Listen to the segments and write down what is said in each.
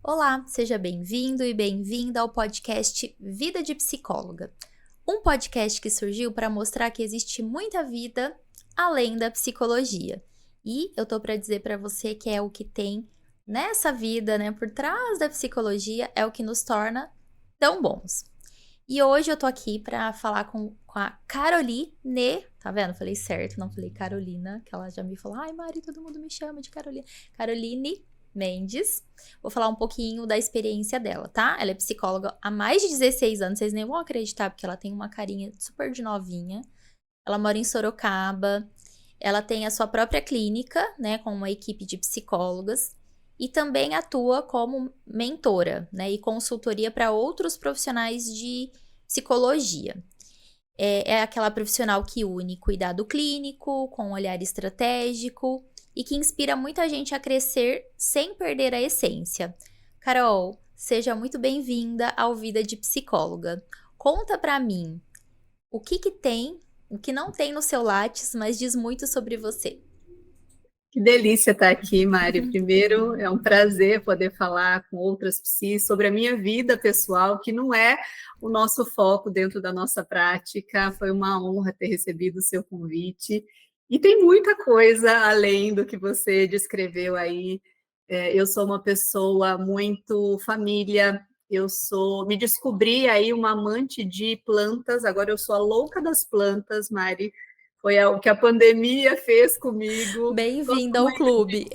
Olá, seja bem-vindo e bem-vinda ao podcast Vida de Psicóloga. Um podcast que surgiu para mostrar que existe muita vida além da psicologia. E eu tô para dizer para você que é o que tem nessa vida, né, por trás da psicologia, é o que nos torna tão bons. E hoje eu tô aqui para falar com a Caroline, tá vendo? Falei certo, não falei Carolina, que ela já me falou, ai Mari, todo mundo me chama de Carolina. Caroline Mendes. Vou falar um pouquinho da experiência dela, tá? Ela é psicóloga há mais de 16 anos, vocês nem vão acreditar, porque ela tem uma carinha super de novinha. Ela mora em Sorocaba, ela tem a sua própria clínica, né, com uma equipe de psicólogas, e também atua como mentora, né, e consultoria para outros profissionais de psicologia. É aquela profissional que une cuidado clínico com olhar estratégico e que inspira muita gente a crescer sem perder a essência. Carol, seja muito bem-vinda ao Vida de Psicóloga. Conta pra mim, o que tem, o que não tem no seu Lattes, mas diz muito sobre você. Que delícia estar aqui, Mari. Primeiro, é um prazer poder falar com outras psis sobre a minha vida pessoal, que não é o nosso foco dentro da nossa prática. Foi uma honra ter recebido o seu convite. E tem muita coisa além do que você descreveu aí. Eu sou uma pessoa muito família, me descobri aí uma amante de plantas, agora eu sou a louca das plantas, Mari. Foi o que a pandemia fez comigo. Bem-vinda ao clube.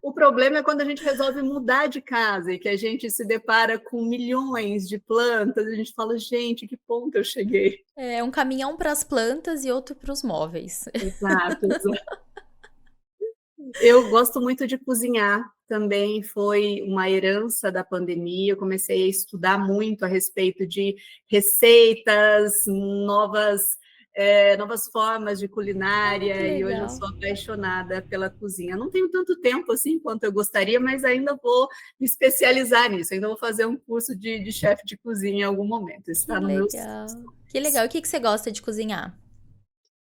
O problema é quando a gente resolve mudar de casa e que a gente se depara com milhões de plantas, e a gente fala, gente, que ponto eu cheguei. É um caminhão para as plantas e outro para os móveis. Exato, exato. Eu gosto muito de cozinhar, também foi uma herança da pandemia. Eu comecei a estudar muito a respeito de receitas, novas formas de culinária, Que e hoje eu legal. sou apaixonada pela cozinha. Não tenho tanto tempo assim quanto eu gostaria, mas ainda vou me especializar nisso, ainda vou fazer um curso de chefe de cozinha em algum momento, Que está no meu. legal. Que legal. E o que você gosta de cozinhar?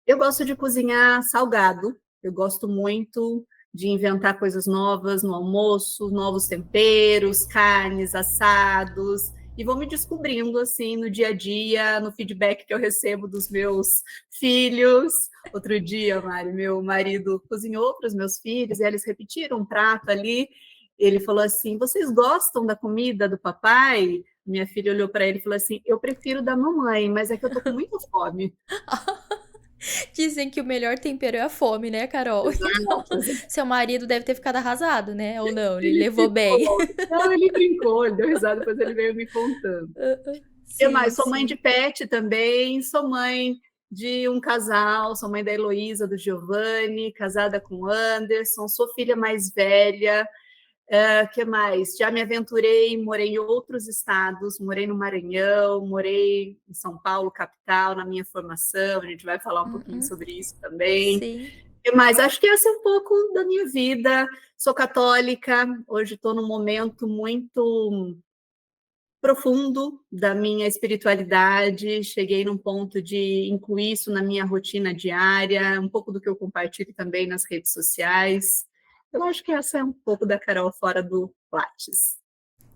Eu gosto de cozinhar salgado, eu gosto muito de inventar coisas novas no almoço, novos temperos, carnes, assados, e vou me descobrindo assim no dia a dia, no feedback que eu recebo dos meus filhos. Outro dia, Mari, meu marido cozinhou para os meus filhos, e eles repetiram um prato ali. Ele falou assim: vocês gostam da comida do papai? Minha filha olhou para ele e falou assim: eu prefiro da mamãe, mas é que eu tô com muita fome. Dizem que o melhor tempero é a fome, né, Carol? Então, Exato. seu marido deve ter ficado arrasado, né? Ou não? Ele Ele levou bem. ficou. Não, ele brincou, ele deu risada, depois ele veio me contando. Eu Sim, mais, sou mãe de sim. pet também, sou mãe de um casal, sou mãe da Heloísa, do Giovanni, casada com o Anderson, sou filha mais velha. Que mais? Já me aventurei, morei em outros estados, morei no Maranhão, morei em São Paulo, capital, na minha formação, a gente vai falar um pouquinho Uhum. sobre isso também. Sim. Mas acho que esse é um pouco da minha vida. Sou católica, hoje estou num momento muito profundo da minha espiritualidade. Cheguei num ponto de incluir isso na minha rotina diária, um pouco do que eu compartilho também nas redes sociais. Eu acho que essa é um pouco da Carol fora do Lattes.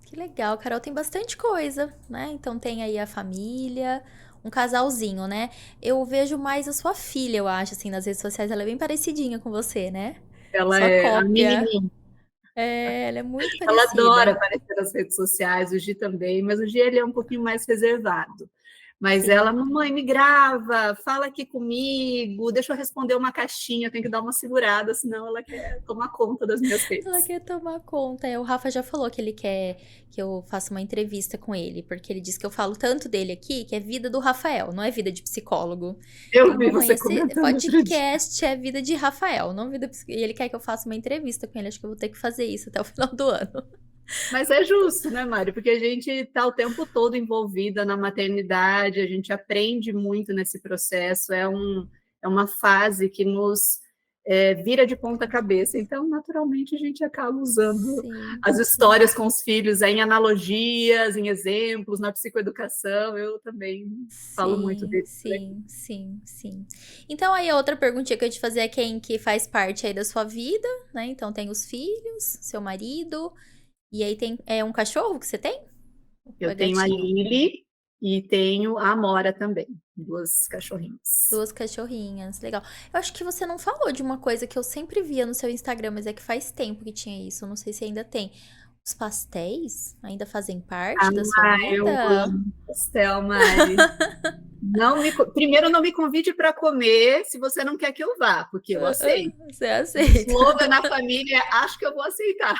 Que legal, Carol, tem bastante coisa, né? Então tem aí a família, um casalzinho, né? Eu vejo mais a sua filha, eu acho, assim, nas redes sociais. Ela é bem parecidinha com você, né? Ela Sua é a cópia. menininha. É, ela é muito Ela adora parecida. aparecer nas redes sociais, o Gi também, mas o Gi ele é um pouquinho mais reservado. Mas ela, Sim. mamãe, me grava, fala aqui comigo, deixa eu responder uma caixinha, tem que dar uma segurada, senão ela quer tomar conta das minhas Ela redes. quer tomar conta. O Rafa já falou que ele quer que eu faça uma entrevista com ele, porque ele diz que eu falo tanto dele aqui, que é vida do Rafael, não é vida de psicólogo. Eu Então vi mamãe, você esse comentando outro dia. podcast é vida de Rafael, não vida E ele quer que eu faça uma entrevista com ele. Acho que eu vou ter que fazer isso até o final do ano. Mas é justo, né, Mário? Porque a gente está o tempo todo envolvida na maternidade, a gente aprende muito nesse processo, é uma fase que nos vira de ponta cabeça. Então, naturalmente, a gente acaba usando Sim. as histórias com os filhos em analogias, em exemplos, na psicoeducação. Eu também falo muito Sim, deles por aqui. sim, sim, sim. Então, aí a outra perguntinha que eu ia te fazer é quem que faz parte aí da sua vida, né? Então, tem os filhos, seu marido, e aí tem um cachorro que você tem? Ou é Eu tenho a gatinho? Lili e tenho a Amora também, duas cachorrinhas. Duas cachorrinhas, legal. Eu acho que você não falou de uma coisa que eu sempre via no seu Instagram, mas é que faz tempo que tinha isso. Eu não sei se ainda tem. Os pastéis ainda fazem parte da sua Eu vida? amo pastel, Mari. Primeiro, não me convide para comer se você não quer que eu vá, porque eu aceito. Você O aceita? slogan na família é acho que eu vou aceitar,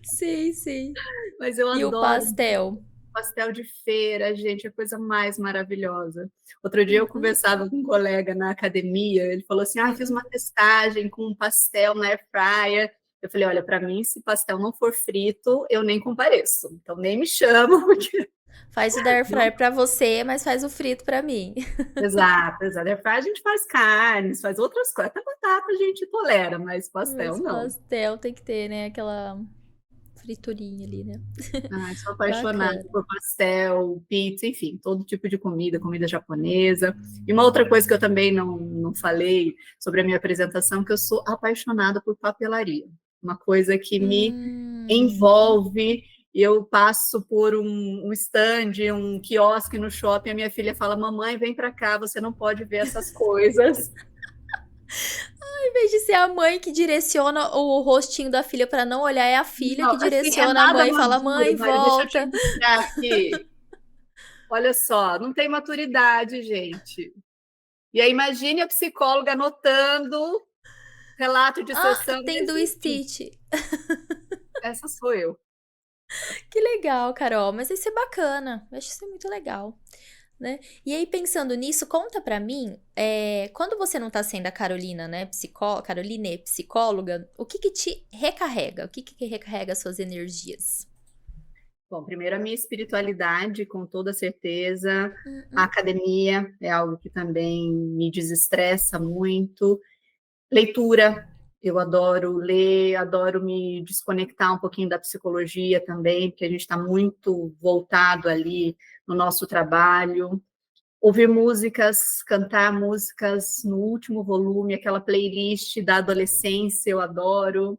Sim, sim. mas eu E o adoro pastel? pastel de feira, gente, é a coisa mais maravilhosa. Outro dia eu Uhum. conversava com um colega na academia, ele falou assim: fiz uma testagem com um pastel na air fryer. Eu falei: olha, para mim, se pastel não for frito, eu nem compareço. Então nem me chama, porque Faz o da air não. fryer pra você, mas faz o frito pra mim. Exato, exato. Air fryer a gente faz carnes, faz outras coisas. Até batata a gente tolera, mas pastel Mas não. pastel tem que ter, né? Aquela friturinha ali, né? Ai, sou apaixonada Bacana. por pastel, pizza, enfim, todo tipo de comida, comida japonesa. E uma outra coisa que eu também não falei sobre a minha apresentação, que eu sou apaixonada por papelaria. Uma coisa que me Uhum. envolve. Eu passo por um stand, um quiosque no shopping, a minha filha fala: mamãe, vem para cá, você não pode ver essas coisas. Em vez de ser a mãe que direciona o rostinho da filha pra não olhar, é a filha Não, que assim, é direciona a nada mãe e fala: maduro, mãe, Mari, deixa eu te volta. mostrar aqui. Olha só, não tem maturidade, gente. E aí imagine a psicóloga anotando relato de Ah, sessão tem do nesse sentido. Stitch. Essa sou eu. Que legal, Carol. Mas isso é bacana. Eu acho isso muito legal. Né? E aí, pensando nisso, conta pra mim, quando você não tá sendo a Carolina, né, Caroline, psicóloga, o que que te recarrega? O que que recarrega as suas energias? Bom, primeiro a minha espiritualidade, com toda certeza. A Uhum. academia é algo que também me desestressa muito. Leitura, eu adoro ler, adoro me desconectar um pouquinho da psicologia também, porque a gente está muito voltado ali no nosso trabalho. Ouvir músicas, cantar músicas no último volume, aquela playlist da adolescência, eu adoro.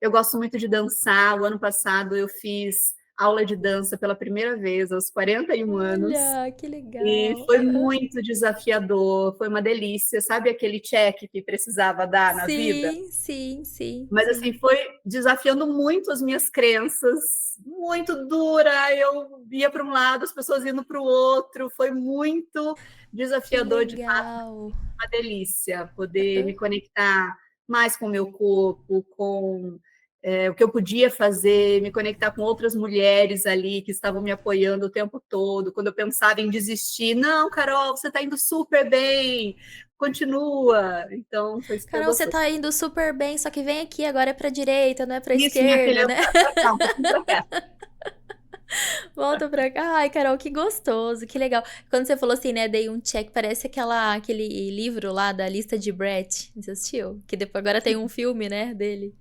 Eu gosto muito de dançar. O ano passado eu fiz aula de dança pela primeira vez, aos 41 anos. Olha, que E legal. foi Aham. muito desafiador, foi uma delícia. Sabe aquele check que precisava dar na vida? Sim, sim, sim, Mas assim, sim. foi desafiando muito as minhas crenças, muito dura. Eu ia para um lado, as pessoas indo para o outro. Foi muito Que desafiador, de fato, legal. uma delícia poder Aham. me conectar mais com o meu corpo, com o que eu podia fazer, me conectar com outras mulheres ali que estavam me apoiando o tempo todo. Quando eu pensava em desistir, não, Carol, você está indo super bem, continua. Então, foi super Carol, você gostoso. tá indo super bem, só que vem aqui, agora é pra direita, não é pra Isso, minha esquerda, filha, né? para cá, um pouquinho para cá. Volta pra cá. Ai, Carol, que gostoso, que legal. Quando você falou assim, né, dei um check, parece aquele livro lá da lista de Brett. Você assistiu? Que depois agora tem um filme, né, dele.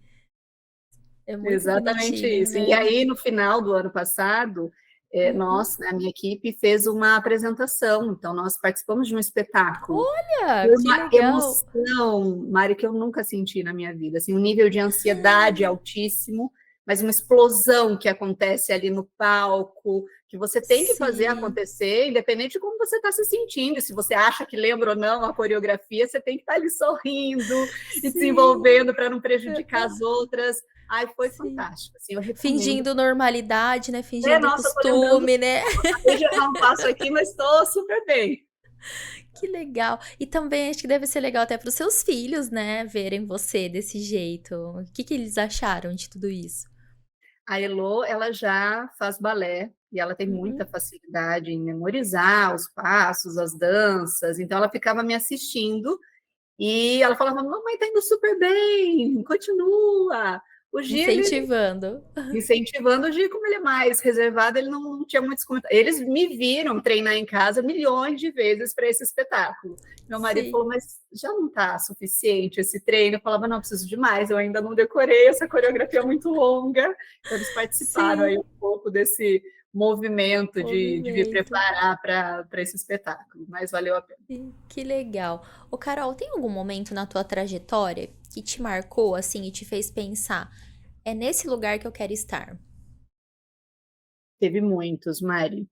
É muito Exatamente bonitinho, isso. E né? aí, no final do ano passado, Uhum. nós, a minha equipe, fez uma apresentação. Então, nós participamos de um espetáculo. Olha, Foi que uma legal. emoção, Mari, que eu nunca senti na minha vida. Assim, um nível de ansiedade altíssimo, mas uma explosão que acontece ali no palco, que você tem que fazer Sim, acontecer, independente de como você está se sentindo. Se você acha que lembra ou não a coreografia, você tem que estar ali sorrindo e sim, desenvolvendo para não prejudicar as outras. Ai, foi sim. fantástico. Assim, eu recomendo. Fingindo normalidade, né? Fingindo Nossa, eu tô lembrando, costume, né? acabei de errar um passo aqui, mas estou super bem. Que legal. E também acho que deve ser legal até para os seus filhos, né? Verem você desse jeito. O que que eles acharam de tudo isso? A Elo, ela já faz balé e ela tem muita Uhum. facilidade em memorizar os passos, as danças. Então, ela ficava me assistindo e ela falava: mamãe, tá indo super bem, continua. O Gi, ele Incentivando. incentivando o Gi, como ele é mais reservado, ele não tinha muitos comentários. Eles me viram treinar em casa milhões de vezes para esse espetáculo. Meu marido Sim. falou, mas já não está suficiente esse treino? Eu falava, não, preciso de mais, eu ainda não decorei, essa coreografia é muito longa. Então, eles participaram aí Sim. um pouco desse movimento de me Movimento. preparar para esse espetáculo, mas valeu a pena. Sim, que legal. Ô, Carol, tem algum momento na tua trajetória que te marcou assim e te fez pensar, é nesse lugar que eu quero estar? Teve muitos, Mari.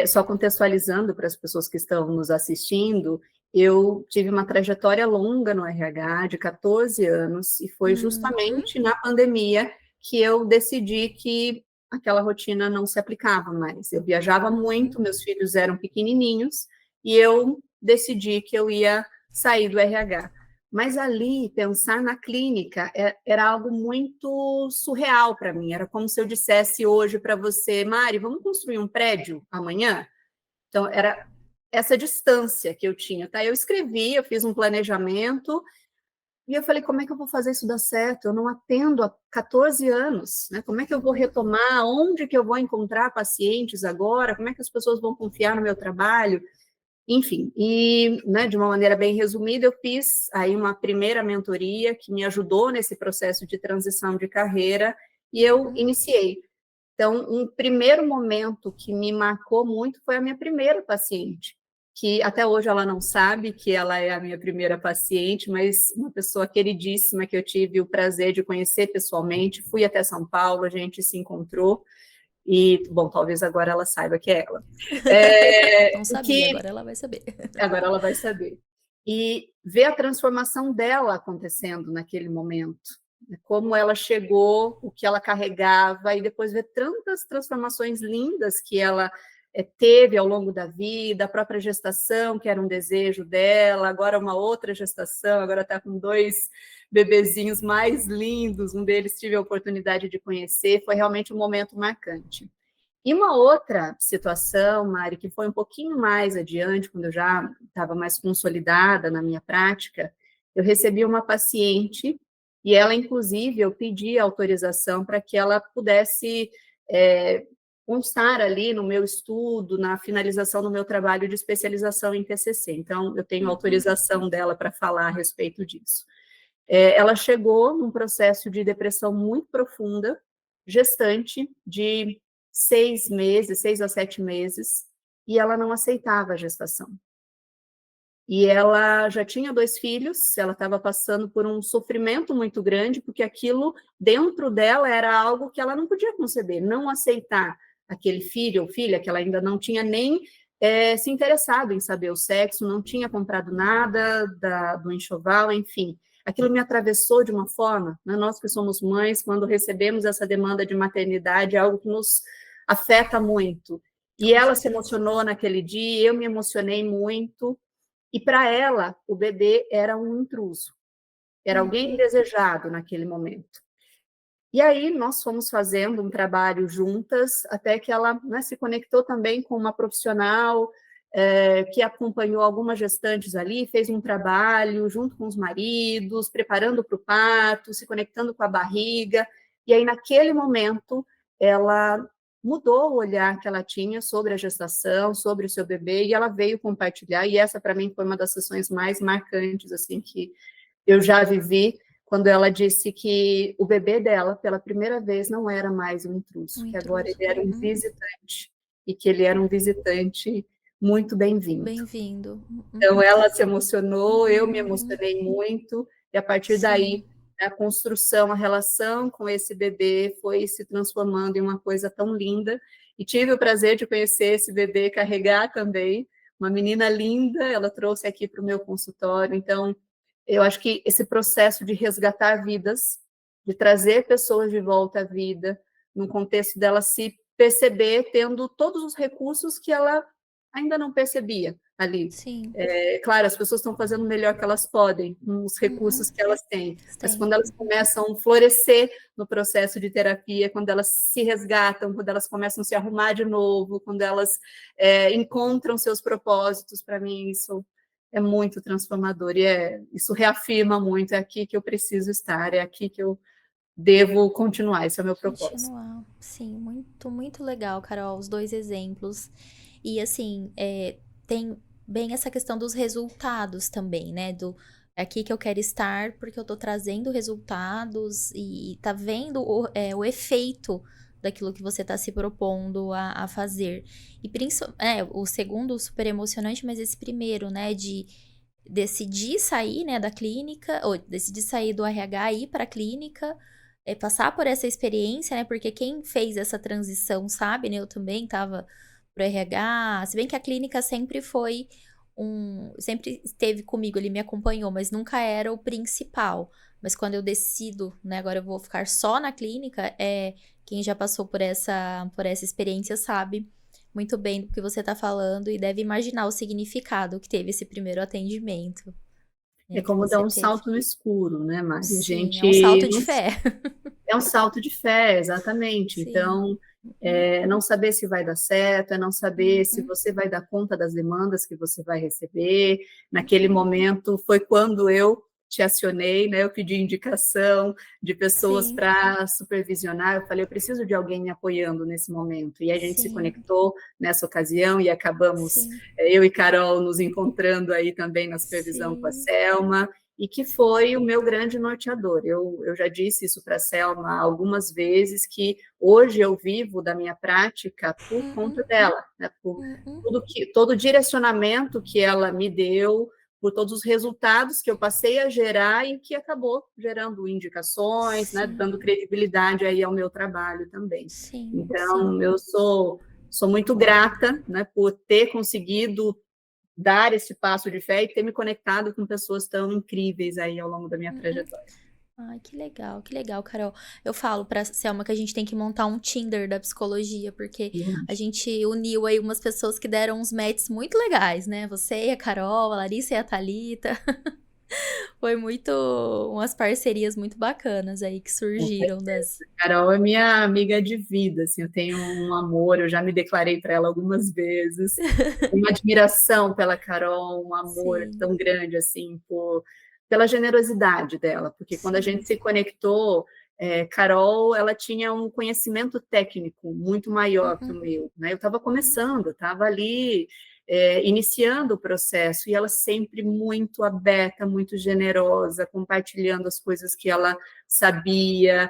Só contextualizando para as pessoas que estão nos assistindo, eu tive uma trajetória longa no RH, de 14 anos, e foi Uhum. justamente na pandemia que eu decidi que aquela rotina não se aplicava mais. Eu viajava Uhum. muito, meus filhos eram pequenininhos, e eu decidi que eu ia sair do RH. Mas ali, pensar na clínica era algo muito surreal para mim. Era como se eu dissesse hoje para você, Mari, vamos construir um prédio amanhã? Então, era essa distância que eu tinha. Tá? Eu escrevi, eu fiz um planejamento, e eu falei, como é que eu vou fazer isso dar certo? Eu não atendo há 14 anos, né? Como é que eu vou retomar? Onde que eu vou encontrar pacientes agora? Como é que as pessoas vão confiar no meu trabalho? Enfim, e né, de uma maneira bem resumida, eu fiz aí uma primeira mentoria que me ajudou nesse processo de transição de carreira e eu Uhum. iniciei. Então, um primeiro momento que me marcou muito foi a minha primeira paciente, que até hoje ela não sabe que ela é a minha primeira paciente, mas uma pessoa queridíssima que eu tive o prazer de conhecer pessoalmente. Fui até São Paulo, a gente se encontrou e, bom, talvez agora ela saiba que é ela. Não O sabia, que agora ela vai saber. agora ela vai saber. E ver a transformação dela acontecendo naquele momento, né? Como ela chegou, o que ela carregava, e depois ver tantas transformações lindas que ela teve ao longo da vida, a própria gestação, que era um desejo dela, agora uma outra gestação, agora está com 2 bebezinhos mais lindos, um deles tive a oportunidade de conhecer, foi realmente um momento marcante. E uma outra situação, Mari, que foi um pouquinho mais adiante, quando eu já estava mais consolidada na minha prática, eu recebi uma paciente e ela, inclusive, eu pedi autorização para que ela pudesse constar ali no meu estudo, na finalização do meu trabalho de especialização em TCC. Então, eu tenho Uhum. autorização dela para falar a respeito disso. Ela chegou num processo de depressão muito profunda, gestante de 6 meses, 6 a 7 meses, e ela não aceitava a gestação. E ela já tinha 2 filhos, ela estava passando por um sofrimento muito grande, porque aquilo dentro dela era algo que ela não podia conceber, não aceitar aquele filho ou filha que ela ainda não tinha nem se interessado em saber o sexo, não tinha comprado nada do enxoval, enfim. Aquilo me atravessou de uma forma, né? Nós que somos mães, quando recebemos essa demanda de maternidade, é algo que nos afeta muito. E Com ela se certeza. emocionou naquele dia, eu me emocionei muito, e para ela, o bebê era um intruso, era alguém Uhum. indesejado naquele momento. E aí nós fomos fazendo um trabalho juntas, até que ela, né, se conectou também com uma profissional que acompanhou algumas gestantes ali, fez um trabalho junto com os maridos, preparando para o parto, se conectando com a barriga, e aí naquele momento ela mudou o olhar que ela tinha sobre a gestação, sobre o seu bebê, e ela veio compartilhar, e essa para mim foi uma das sessões mais marcantes assim que eu já vivi, quando ela disse que o bebê dela, pela primeira vez, não era mais um intruso, Um que agora intruso. ele era um Uhum. visitante, e que ele era um visitante muito bem-vindo. Bem-vindo. Então, Uhum. ela se emocionou, eu me Uhum. emocionei muito, e a partir Sim. daí, a construção, a relação com esse bebê foi se transformando em uma coisa tão linda, e tive o prazer de conhecer esse bebê, carregar também, uma menina linda, ela trouxe aqui para o meu consultório, então, eu acho que esse processo de resgatar vidas, de trazer pessoas de volta à vida, no contexto dela se perceber tendo todos os recursos que ela ainda não percebia ali. Sim. Claro, as pessoas estão fazendo o melhor que elas podem, com os Uhum. recursos que elas têm, mas Tem. quando elas começam a florescer no processo de terapia, quando elas se resgatam, quando elas começam a se arrumar de novo, quando elas encontram seus propósitos, para mim isso é muito transformador, e isso reafirma muito, é aqui que eu preciso estar, é aqui que eu devo continuar, esse é o meu propósito. Continuar. Sim, muito, muito legal, Carol, os dois exemplos. E assim, tem bem essa questão dos resultados também, né? Do é aqui que eu quero estar porque eu tô trazendo resultados e tá vendo o efeito daquilo que você tá se propondo a fazer. E o segundo super emocionante, mas esse primeiro, né, de decidir sair, né, da clínica, ou decidir sair do RH e ir para a clínica, passar por essa experiência, né, porque quem fez essa transição sabe, né, eu também tava pro RH, se bem que a clínica sempre foi sempre esteve comigo, ele me acompanhou, mas nunca era o principal. Mas quando eu decido, né, agora eu vou ficar só na clínica, quem já passou por essa experiência sabe muito bem do que você está falando e deve imaginar o significado que teve esse primeiro atendimento, É né, que como dar você um teve. salto no escuro, né, Mari? A Sim, é um gente salto de não fé. é um salto de fé, exatamente. Sim. Então, Uhum, não saber se vai dar certo, é não saber se uhum, você vai dar conta das demandas que você vai receber. Naquele uhum. momento foi quando eu te acionei, né? Eu pedi indicação de pessoas Sim, para supervisionar. Eu falei, eu preciso de alguém me apoiando nesse momento. E a gente se sim, conectou nessa ocasião e acabamos, sim, eu e Carol, nos encontrando aí também na supervisão com a sim. Selma e que foi o meu grande norteador. Eu já disse isso para a Selma algumas vezes, que hoje eu vivo da minha prática por Uhum, conta dela, né? Por uhum. todo o direcionamento que ela me deu, por todos os resultados que eu passei a gerar e que acabou gerando indicações, né? Dando Sim, credibilidade aí ao meu trabalho também. sim, sim. Então, eu sou muito grata, né, por ter conseguido dar esse passo de fé e ter me conectado com pessoas tão incríveis aí ao longo da minha Uhum. trajetória. Ai, que legal, Carol. Eu falo pra Selma que a gente tem que montar um Tinder da psicologia, porque Eu a acho. gente uniu aí umas pessoas que deram uns matches muito legais, né? Você e a Carol, a Larissa e a Thalita. Foi muito, umas parcerias muito bacanas aí que Com surgiram das. certeza. Carol é minha amiga de vida, assim, eu tenho um amor, eu já me declarei para ela algumas vezes, uma admiração pela Carol, um amor Sim, tão grande, assim, pela generosidade dela, porque quando a gente sim. se conectou, Carol, ela tinha um conhecimento técnico muito maior que o Uhum, meu, né? Eu estava uhum. começando, estava ali iniciando o processo, e ela sempre muito aberta, muito generosa, compartilhando as coisas que ela sabia,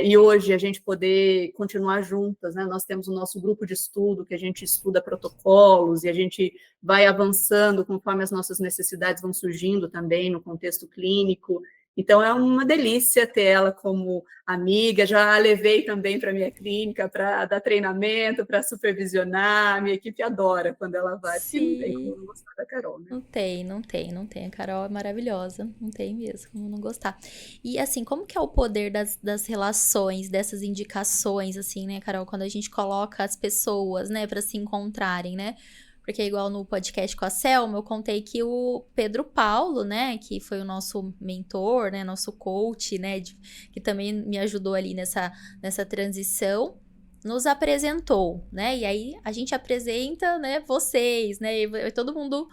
e hoje a gente poder continuar juntas, né? Nós temos o nosso grupo de estudo, que a gente estuda protocolos, e a gente vai avançando conforme as nossas necessidades vão surgindo também no contexto clínico. Então, é uma delícia ter ela como amiga. Já a levei também para a minha clínica para dar treinamento, para supervisionar. A minha equipe adora quando ela vai, porque não tem como Sim. não gostar da Carol, né? Não tem, não tem, não tem. A Carol é maravilhosa. Não tem mesmo como não gostar. E assim, como que é o poder das relações, dessas indicações, assim, né, Carol? Quando a gente coloca as pessoas, né, pra se encontrarem, né? Porque igual no podcast com a Selma, eu contei que o Pedro Paulo, né, que foi o nosso mentor, né, nosso coach, né, que também me ajudou ali nessa transição, nos apresentou, né? E aí a gente apresenta, né, vocês, né? E todo mundo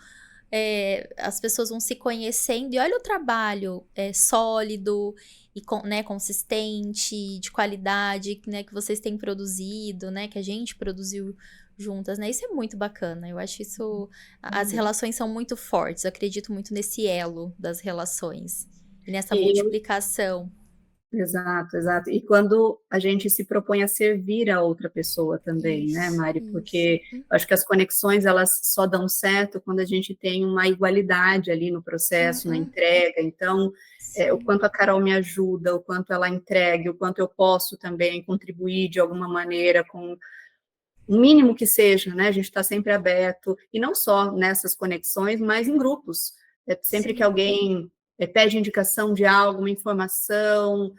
as pessoas vão se conhecendo e olha o trabalho sólido e né, consistente, de qualidade, né, que vocês têm produzido, né, que a gente produziu juntas, né? Isso é muito bacana. Eu acho isso. As relações são muito fortes. Eu acredito muito nesse elo das relações e nessa E multiplicação. Exato, exato. E quando a gente se propõe a servir a outra pessoa também, né, Isso, Mari? isso. Porque eu acho que as conexões elas só dão certo quando a gente tem uma igualdade ali no processo, na Uhum, entrega. Então, o sim, quanto a Carol me ajuda, o quanto ela entrega, o quanto eu posso também contribuir de alguma maneira com o mínimo que seja, né? A gente está sempre aberto, e não só nessas conexões, mas em grupos. Sempre que sim. alguém pede indicação de algo, uma informação,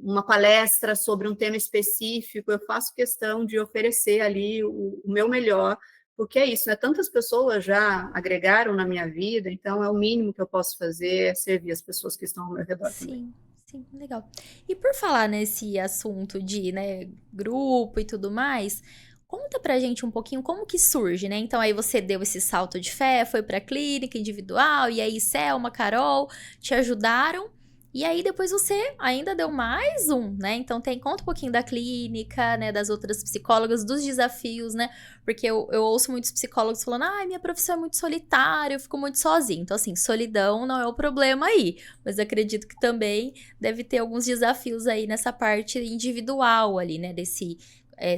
uma palestra sobre um tema específico, eu faço questão de oferecer ali o meu melhor, porque é isso, né? Tantas pessoas já agregaram na minha vida, então é o mínimo que eu posso fazer, é servir as pessoas que estão ao meu redor também. Sim, sim, legal. E por falar nesse assunto de, né, grupo e tudo mais, conta pra gente um pouquinho como que surge, né? Então aí você deu esse salto de fé, foi pra clínica individual, e aí Selma, Carol te ajudaram. E aí depois você ainda deu mais um, né? Então conta um pouquinho da clínica, né? Das outras psicólogas, dos desafios, né? Porque eu ouço muitos psicólogos falando, minha profissão é muito solitária, eu fico muito sozinha. Então, assim, solidão não é o problema aí. Mas acredito que também deve ter alguns desafios aí nessa parte individual ali, né? Esse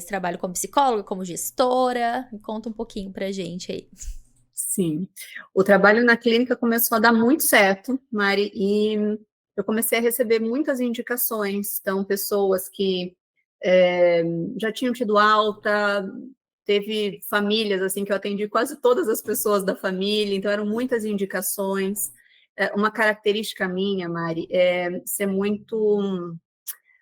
trabalho como psicóloga, como gestora. Conta um pouquinho pra gente aí. Sim, o trabalho na clínica começou a dar muito certo, Mari, e eu comecei a receber muitas indicações, então, pessoas que já tinham tido alta, teve famílias, assim, que eu atendi quase todas as pessoas da família, então eram muitas indicações. Uma característica minha, Mari, é ser muito,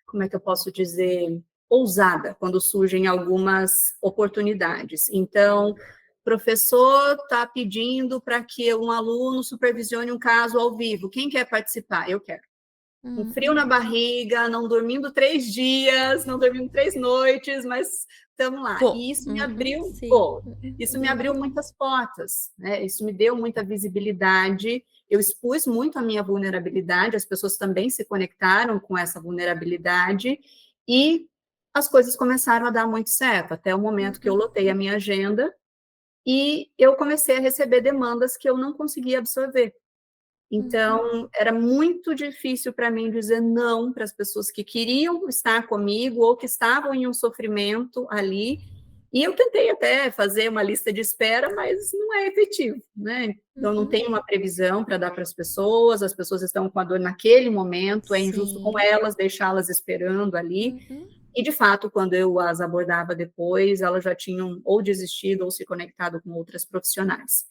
como é que eu posso dizer, ousada quando surgem algumas oportunidades. Então, professor está pedindo para que um aluno supervisione um caso ao vivo. Quem quer participar? Eu quero. Com frio na barriga, não dormindo 3 dias, não dormindo 3 noites, mas estamos lá. E isso me abriu, isso me abriu muitas portas, né? Isso me deu muita visibilidade. Eu expus muito a minha vulnerabilidade, as pessoas também se conectaram com essa vulnerabilidade e as coisas começaram a dar muito certo, até o momento que eu lotei a minha agenda e eu comecei a receber demandas que eu não conseguia absorver. Então, era muito difícil para mim dizer não para as pessoas que queriam estar comigo ou que estavam em um sofrimento ali. E eu tentei até fazer uma lista de espera, mas não é efetivo, né? Então, não tem uma previsão para dar para as pessoas estão com a dor naquele momento, é injusto com elas deixá-las esperando ali. E, de fato, quando eu as abordava depois, elas já tinham ou desistido ou se conectado com outras profissionais.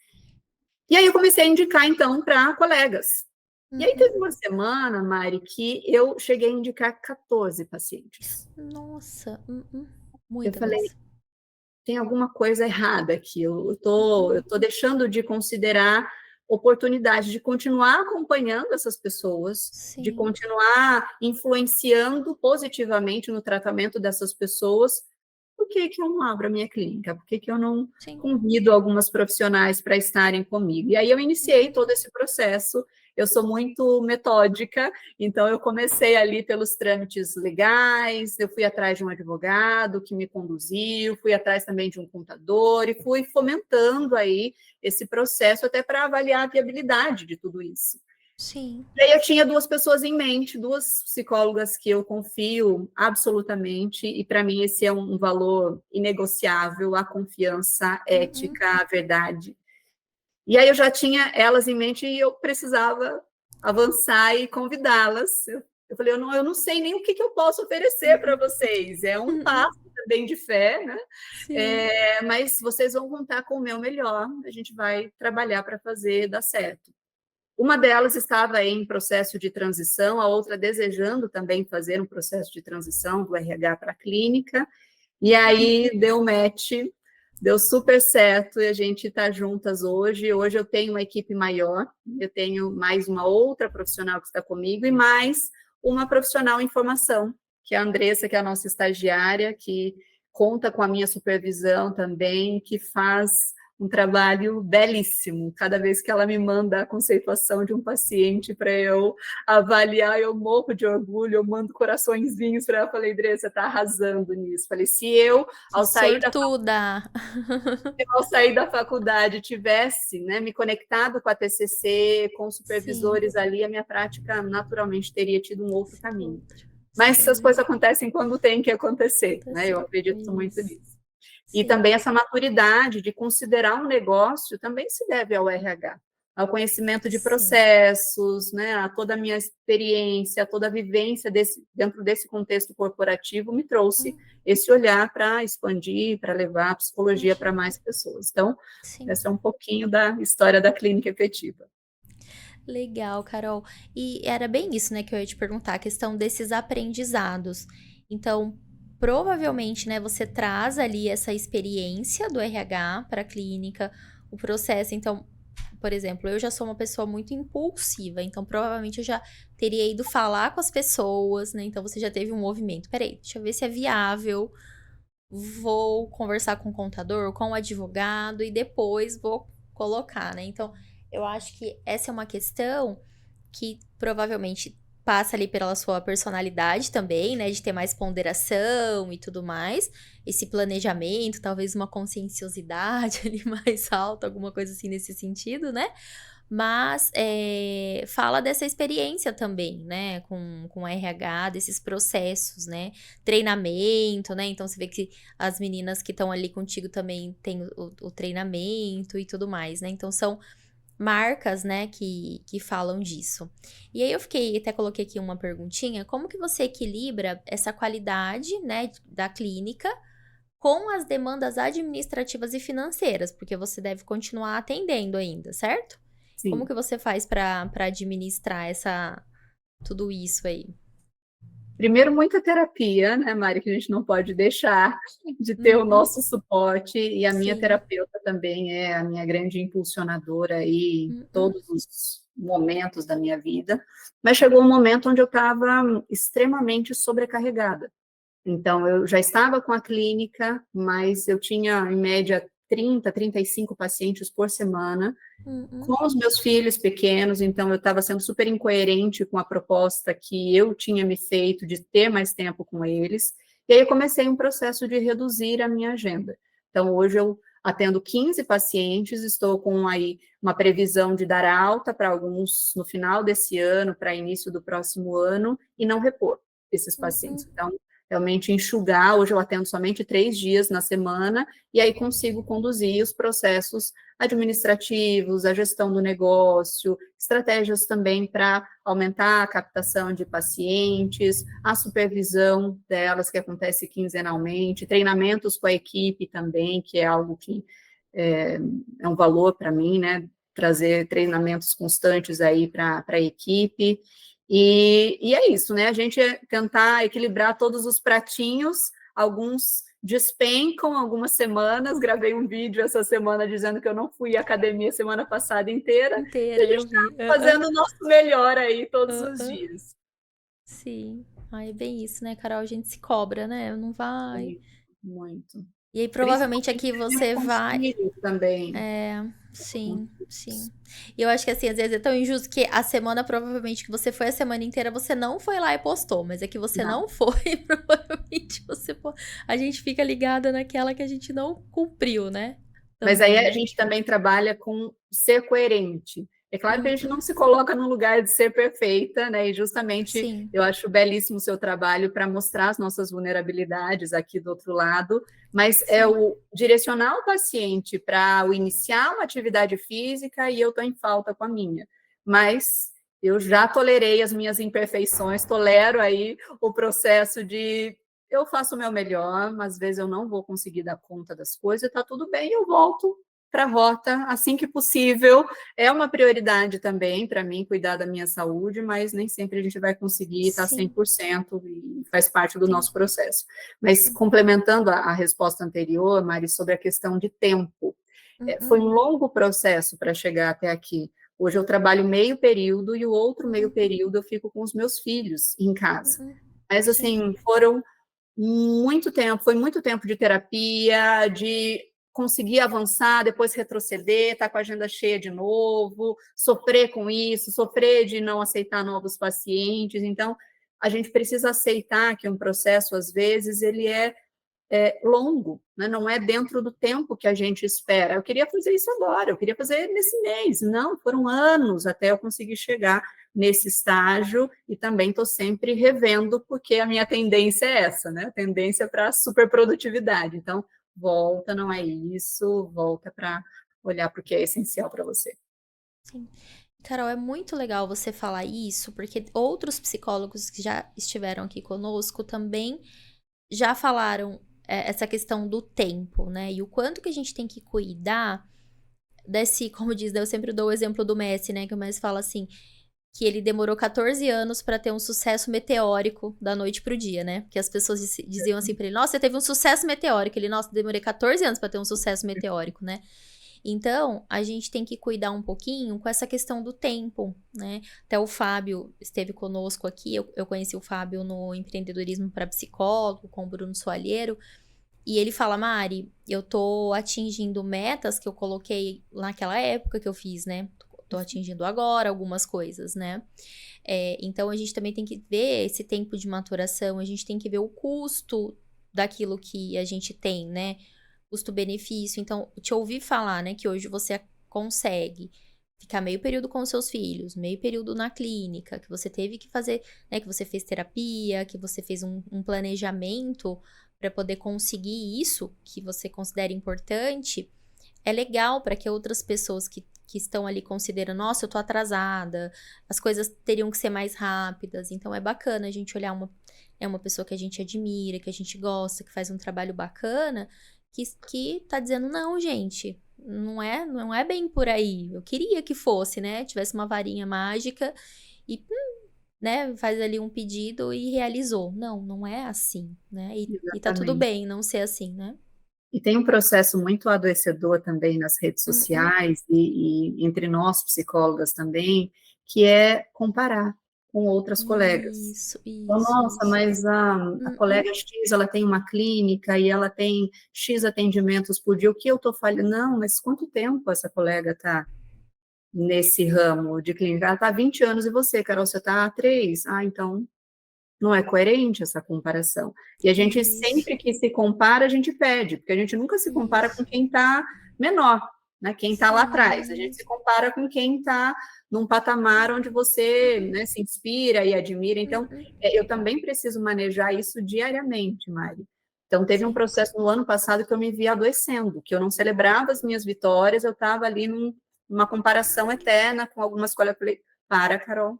E aí eu comecei a indicar, então, para colegas. E aí teve uma semana, Mari, que eu cheguei a indicar 14 pacientes. Nossa, Eu muita falei, coisa. tem alguma coisa errada aqui, eu tô deixando de considerar oportunidade de continuar acompanhando essas pessoas, de continuar influenciando positivamente no tratamento dessas pessoas. Por que eu não abro a minha clínica? Por que eu não convido algumas profissionais para estarem comigo? E aí eu iniciei todo esse processo. Eu sou muito metódica, então eu comecei ali pelos trâmites legais, eu fui atrás de um advogado que me conduziu, fui atrás também de um contador e fui fomentando aí esse processo até para avaliar a viabilidade de tudo isso. Sim. E aí eu tinha 2 pessoas em mente, 2 psicólogas que eu confio absolutamente, e para mim esse é um valor inegociável, a confiança, a ética, a verdade. E aí eu já tinha elas em mente e eu precisava avançar e convidá-las. Eu falei, eu não sei nem o que eu posso oferecer para vocês, é um passo também de fé, né? Mas vocês vão contar com o meu melhor, a gente vai trabalhar para fazer dar certo. Uma delas estava em processo de transição, a outra desejando também fazer um processo de transição do RH para a clínica, e aí deu match, deu super certo, e a gente está juntas hoje. Hoje eu tenho uma equipe maior, eu tenho mais uma outra profissional que está comigo, e mais uma profissional em formação, que é a Andressa, que é a nossa estagiária, que conta com a minha supervisão também, que faz um trabalho belíssimo. Cada vez que ela me manda a conceituação de um paciente para eu avaliar, eu morro de orgulho, eu mando coraçõezinhos para ela. Falei, Andressa, você está arrasando nisso. Falei, se eu, ao sair da faculdade, tivesse, né, me conectado com a TCC, com supervisores ali, a minha prática naturalmente teria tido um outro caminho. Mas essas coisas acontecem quando tem que acontecer, né? Eu acredito muito nisso. E também essa maturidade de considerar um negócio também se deve ao RH, ao conhecimento de processos, né, a toda a minha experiência, a toda a vivência dentro desse contexto corporativo me trouxe esse olhar para expandir, para levar a psicologia para mais pessoas. Então, essa é um pouquinho da história da clínica efetiva. Legal, Carol. E era bem isso, né, que eu ia te perguntar, a questão desses aprendizados. Então, provavelmente, né, você traz ali essa experiência do RH para a clínica, o processo. Então, por exemplo, eu já sou uma pessoa muito impulsiva, então provavelmente eu já teria ido falar com as pessoas, né? Então você já teve um movimento. Peraí, deixa eu ver se é viável. Vou conversar com o contador, com o advogado e depois vou colocar, né? Então, eu acho que essa é uma questão que provavelmente passa ali pela sua personalidade também, né? De ter mais ponderação e tudo mais. Esse planejamento, talvez uma conscienciosidade ali mais alta, alguma coisa assim nesse sentido, né? Mas fala dessa experiência também, né? Com RH, desses processos, né? Treinamento, né? Então, você vê que as meninas que estão ali contigo também têm o treinamento e tudo mais, né? Então, são marcas, né, que falam disso. E aí eu até coloquei aqui uma perguntinha, como que você equilibra essa qualidade, né, da clínica com as demandas administrativas e financeiras? Porque você deve continuar atendendo ainda, certo? Como Sim. que você faz para administrar tudo isso aí? Primeiro, muita terapia, né, Mari, que a gente não pode deixar de ter o Uhum, nosso suporte, e a minha sim. terapeuta também é a minha grande impulsionadora aí em Uhum, todos os momentos da minha vida, mas chegou um momento onde eu estava extremamente sobrecarregada. Então, eu já estava com a clínica, mas eu tinha, em média, 35 pacientes por semana, uhum, com os meus filhos pequenos, então eu estava sendo super incoerente com a proposta que eu tinha me feito de ter mais tempo com eles, e aí eu comecei um processo de reduzir a minha agenda. Então, hoje eu atendo 15 pacientes, estou com aí uma previsão de dar alta para alguns no final desse ano, para início do próximo ano, e não repor esses pacientes. uhum. Então, realmente enxugar, hoje eu atendo somente 3 dias na semana, e aí consigo conduzir os processos administrativos, a gestão do negócio, estratégias também para aumentar a captação de pacientes, a supervisão delas, que acontece quinzenalmente, treinamentos com a equipe também, que é algo que é um valor para mim, né? Trazer treinamentos constantes aí para a equipe. E é isso, né? A gente tentar equilibrar todos os pratinhos, alguns despencam algumas semanas, gravei um vídeo essa semana dizendo que eu não fui à academia semana passada inteira, e a Inteira, gente eu está vi. fazendo o nosso melhor aí todos os Aham. dias. Sim. Ai, é bem isso, né, Carol? A gente se cobra, né? Não vai. Muito, muito. E aí, provavelmente Principalmente aqui lidar você com os vai. filhos também. É, sim, sim. E eu acho que assim, às vezes é tão injusto que a semana, provavelmente, que você foi a semana inteira, você não foi lá e postou. Mas é que você Não. não foi, provavelmente a gente fica ligada naquela que a gente não cumpriu, né? Mas aí Também, a né? gente também trabalha com ser coerente. É claro que a gente não Uhum, se coloca no lugar de ser perfeita, né? E justamente sim, eu acho belíssimo o seu trabalho para mostrar as nossas vulnerabilidades aqui do outro lado, mas é sim, o direcionar o paciente para o iniciar uma atividade física e eu estou em falta com a minha. Mas eu já tolerei as minhas imperfeições, tolero aí o processo de eu faço o meu melhor, mas às vezes eu não vou conseguir dar conta das coisas, está tudo bem, eu volto para a rota assim que possível. É uma prioridade também para mim cuidar da minha saúde, mas nem sempre a gente vai conseguir estar sim, 100% e faz parte do sim, nosso processo. Mas sim. complementando a resposta anterior, Mari, sobre a questão de tempo, foi Uhum, um longo processo para chegar até aqui. Hoje eu trabalho meio período e o outro meio uhum, período eu fico com os meus filhos em casa. uhum, Mas, sim, assim, foram muito tempo, foi muito tempo de terapia, de conseguir avançar, depois retroceder, estar com a agenda cheia de novo, sofrer com isso, sofrer de não aceitar novos pacientes. Então, a gente precisa aceitar que um processo, às vezes, ele é longo, né? Não é dentro do tempo que a gente espera. Eu queria fazer isso agora, eu queria fazer nesse mês. Não, foram anos até eu conseguir chegar nesse estágio e também estou sempre revendo, porque a minha tendência é essa, né? A tendência para superprodutividade. Então, volta, não é isso, volta para olhar para o que é essencial para você. sim. Carol, é muito legal você falar isso, porque outros psicólogos que já estiveram aqui conosco também já falaram essa questão do tempo, né? E o quanto que a gente tem que cuidar desse, como diz, né, eu sempre dou o exemplo do Messi, né? Que o Messi fala assim, que ele demorou 14 anos pra ter um sucesso meteórico da noite pro dia, né? Porque as pessoas diziam assim pra ele, nossa, você teve um sucesso meteórico. Ele, nossa, demorei 14 anos pra ter um sucesso meteórico, né? Então, a gente tem que cuidar um pouquinho com essa questão do tempo, né? Até o Fábio esteve conosco aqui, eu conheci o Fábio no Empreendedorismo para Psicólogo, com o Bruno Soalheiro, e ele fala, Mari, eu tô atingindo metas que eu coloquei naquela época que eu fiz, né? tô atingindo agora algumas coisas, né? Então, a gente também tem que ver esse tempo de maturação, a gente tem que ver o custo daquilo que a gente tem, né? Custo-benefício. Então, te ouvir falar, né, que hoje você consegue ficar meio período com os seus filhos, meio período na clínica, que você teve que fazer, né, que você fez terapia, que você fez um planejamento para poder conseguir isso que você considera importante, é legal para que outras pessoas que estão ali considerando, nossa, eu tô atrasada, as coisas teriam que ser mais rápidas. Então é bacana a gente olhar uma pessoa que a gente admira, que a gente gosta, que faz um trabalho bacana, que tá dizendo, não, gente, não é bem por aí. Eu queria que fosse, né? Tivesse uma varinha mágica e, né, faz ali um pedido e realizou. Não, não é assim, né? E tá tudo Exatamente. bem não ser assim, né? E tem um processo muito adoecedor também nas redes Hum, hum. sociais e entre nós psicólogas também, que é comparar com outras colegas. Isso, Então, isso, nossa, isso. mas a Hum. colega X, ela tem uma clínica e ela tem X atendimentos por dia, o que eu estou falhando? Não, mas quanto tempo essa colega está nesse ramo de clínica? Ela está há 20 anos e você, Carol, você está há 3? Ah, então não é coerente essa comparação. E a gente Isso, sempre que se compara, a gente perde, porque a gente nunca se compara com isso. quem está menor, né? Quem está lá atrás. A gente Sim. se compara com quem está num patamar onde você, né, se inspira e admira. Hum, Então, hum. eu também preciso manejar isso diariamente, Mari. Então, teve um Sim. processo no ano passado que eu me vi adoecendo, que eu não celebrava as minhas vitórias, eu estava ali numa comparação eterna com algumas colegas. Eu falei, para, Carol,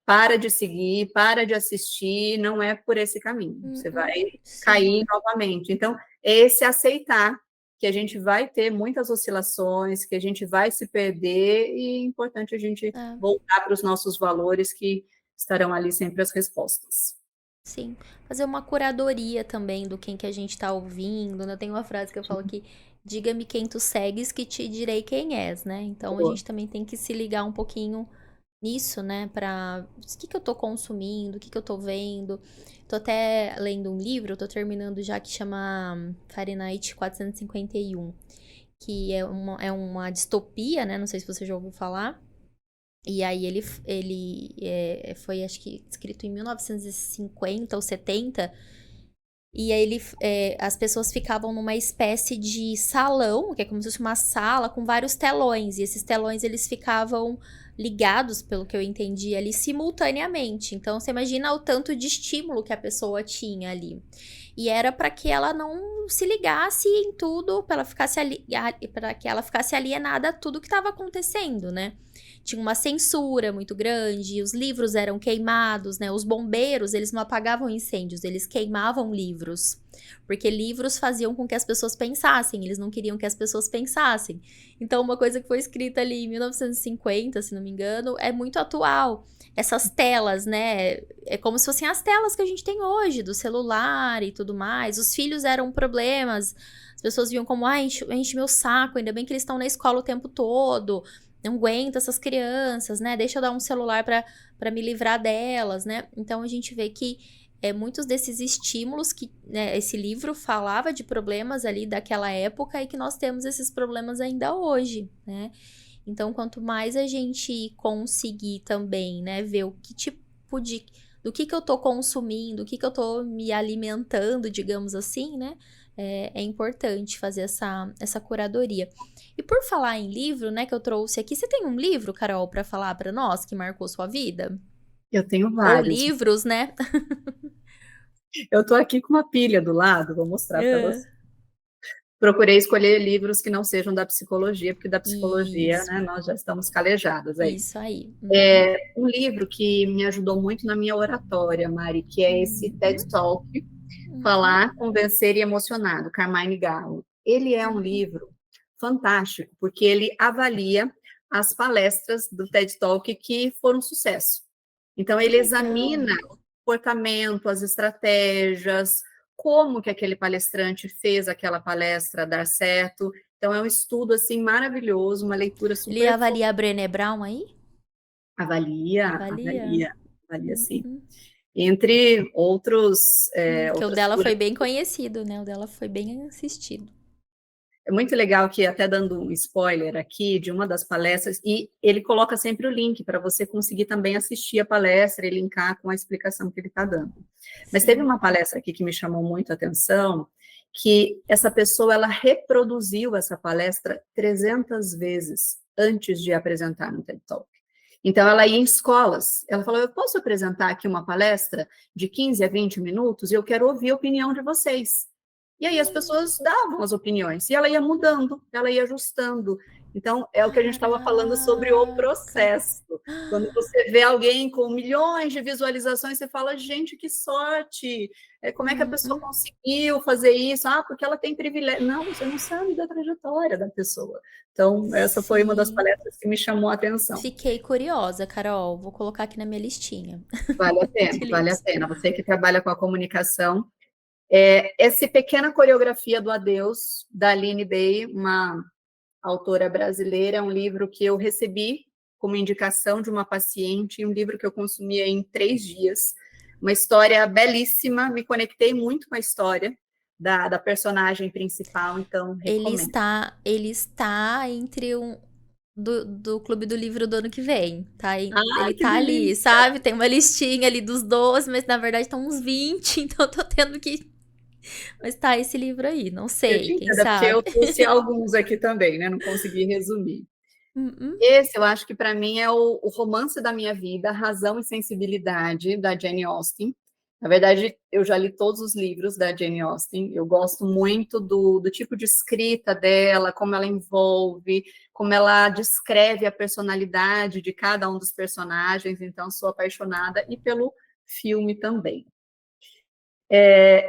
para de seguir, para de assistir, não é por esse caminho, você vai cair Sim. novamente. Então, esse aceitar que a gente vai ter muitas oscilações, que a gente vai se perder, e é importante a gente É, voltar para os nossos valores, que estarão ali sempre as respostas. sim. Fazer uma curadoria também do quem que a gente tá ouvindo, né? Tem uma frase que eu falo que diga-me quem tu segues que te direi quem és, né? Então a Boa. gente também tem que se ligar um pouquinho nisso, né? Pra o que que eu tô consumindo, o que que eu tô vendo. Tô até lendo um livro, tô terminando já, que chama Fahrenheit 451, que é uma distopia, né? Não sei se você já ouviu falar. E aí ele foi, acho que, escrito em 1950 ou 70. E aí as pessoas ficavam numa espécie de salão, que é como se fosse uma sala com vários telões. E esses telões, eles ficavam ligados, pelo que eu entendi, ali simultaneamente. Então, você imagina o tanto de estímulo que a pessoa tinha ali. E era para que ela não se ligasse em tudo, para que ela ficasse alienada a tudo que estava acontecendo, né? Tinha uma censura muito grande, os livros eram queimados, né? Os bombeiros, eles não apagavam incêndios, eles queimavam livros. Porque livros faziam com que as pessoas pensassem, eles não queriam que as pessoas pensassem. Então, uma coisa que foi escrita ali em 1950, se não me engano, é muito atual. Essas telas, né? É como se fossem as telas que a gente tem hoje, do celular e tudo mais. Os filhos eram problemas. As pessoas viam como, enche meu saco, ainda bem que eles estão na escola o tempo todo. Não aguento essas crianças, né? Deixa eu dar um celular para me livrar delas, né? Então a gente vê que muitos desses estímulos que, né, esse livro falava de problemas ali daquela época e que nós temos esses problemas ainda hoje, né? Então, quanto mais a gente conseguir também, né, ver o que tipo do que eu tô consumindo, o que eu tô me alimentando, digamos assim, né? É importante fazer essa curadoria. E por falar em livro, né, que eu trouxe aqui, você tem um livro, Carol, para falar para nós que marcou sua vida? Eu tenho Ou vários. livros, né? Eu estou aqui com uma pilha do lado, vou mostrar para É. você. Procurei escolher livros que não sejam da psicologia, porque da psicologia, Isso, né, nós já estamos calejadas aí. isso aí. Uhum, Um livro que me ajudou muito na minha oratória, Mari, que é esse TED uhum, Talk, uhum, Falar, Convencer e Emocionado, Carmine Gallo. Ele é um uhum. livro fantástico, porque ele avalia as palestras do TED Talk que foram um sucesso. Então, Que ele examina legal. o comportamento, as estratégias, como que aquele palestrante fez aquela palestra dar certo. Então, é um estudo, assim, maravilhoso, uma leitura Ele super avalia a Brené Brown aí? avalia, Avalia. avalia, avalia sim. Uhum. Entre outros, Porque o outras dela foi figuras. bem conhecido, né? O dela foi bem assistido. É muito legal que, até dando um spoiler aqui, de uma das palestras, e ele coloca sempre o link para você conseguir também assistir a palestra e linkar com a explicação que ele está dando. Mas teve Sim. uma palestra aqui que me chamou muito a atenção, que essa pessoa, ela reproduziu essa palestra 300 vezes antes de apresentar no TED Talk. Então, ela ia em escolas, ela falou, eu posso apresentar aqui uma palestra de 15 a 20 minutos e eu quero ouvir a opinião de vocês. E aí as pessoas davam as opiniões, e ela ia mudando, ela ia ajustando. Então, é o que a gente estava falando sobre o Caraca. processo. Quando você vê alguém com milhões de visualizações, você fala, gente, que sorte! Como é que a pessoa conseguiu fazer isso? Ah, porque ela tem privilégio. Não, você não sabe da trajetória da pessoa. Então, essa foi uma das Sim. palestras que me chamou a atenção. Fiquei curiosa, Carol. Vou colocar aqui na minha listinha Vale a de pena, vale a livros. pena. Você que trabalha com a comunicação, essa pequena coreografia do adeus, da Aline Day, uma autora brasileira, é um livro que eu recebi como indicação de uma paciente, um livro que eu consumia em 3 dias, uma história belíssima, me conectei muito com a história da personagem principal, então Ele recomendo. está, ele está entre do Clube do Livro do ano que vem, tá? Ah, Ele que tá ali, delícia! sabe? Tem uma listinha ali dos 12, mas na verdade estão uns 20, então eu tô tendo que. Mas tá esse livro aí, não Eu te sei, quem entendo, é porque sabe? eu trouxe alguns aqui também, né, não consegui resumir. Uhum. Esse eu acho que para mim é o romance da minha vida, Razão e Sensibilidade, da Jane Austen. Na verdade, eu já li todos os livros da Jane Austen, eu gosto muito do tipo de escrita dela, como ela envolve, como ela descreve a personalidade de cada um dos personagens, então sou apaixonada, e pelo filme também.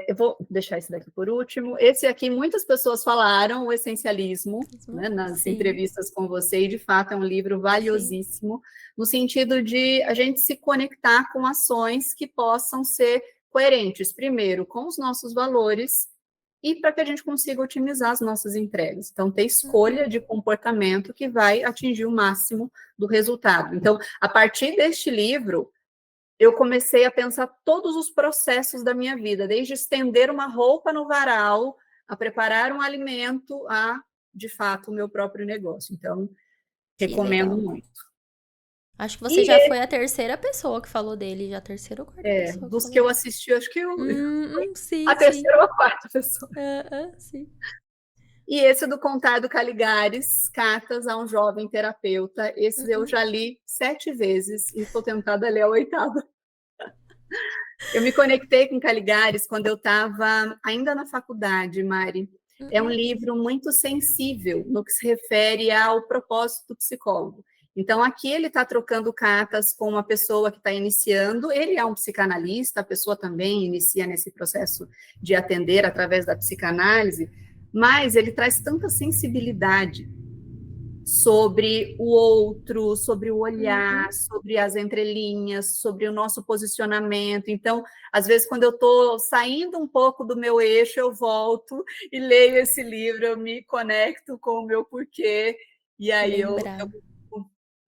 Eu vou deixar esse daqui por último. Esse aqui, muitas pessoas falaram, o Essencialismo, né, nas Sim, entrevistas com você, e de fato é um livro sim. valiosíssimo, no sentido de a gente se conectar com ações que possam ser coerentes, primeiro, com os nossos valores, e para que a gente consiga otimizar as nossas entregas. Então, ter escolha de comportamento que vai atingir o máximo do resultado. Então, a partir deste livro, eu comecei a pensar todos os processos da minha vida, desde estender uma roupa no varal, a preparar um alimento, a, de fato, o meu próprio negócio. Então, Que recomendo legal. muito. Acho que você já E foi a terceira pessoa que falou dele, já a terceira ou quarta pessoa que dos que falou eu dele. assisti, acho que a Sim, sim. terceira ou a quarta pessoa. Sim. E esse do Contar Caligares, Cartas a um Jovem Terapeuta, esse eu já li 7 vezes e estou tentada a ler a 8ª. Eu me conectei com Caligares quando eu estava ainda na faculdade, Mari. É um livro muito sensível no que se refere ao propósito do psicólogo. Então, aqui ele está trocando cartas com uma pessoa que está iniciando, ele é um psicanalista, a pessoa também inicia nesse processo de atender através da psicanálise, mas ele traz tanta sensibilidade sobre o outro, sobre o olhar, sobre as entrelinhas, sobre o nosso posicionamento. Então, às vezes, quando eu estou saindo um pouco do meu eixo, eu volto e leio esse livro, eu me conecto com o meu porquê, e aí eu Lembrar.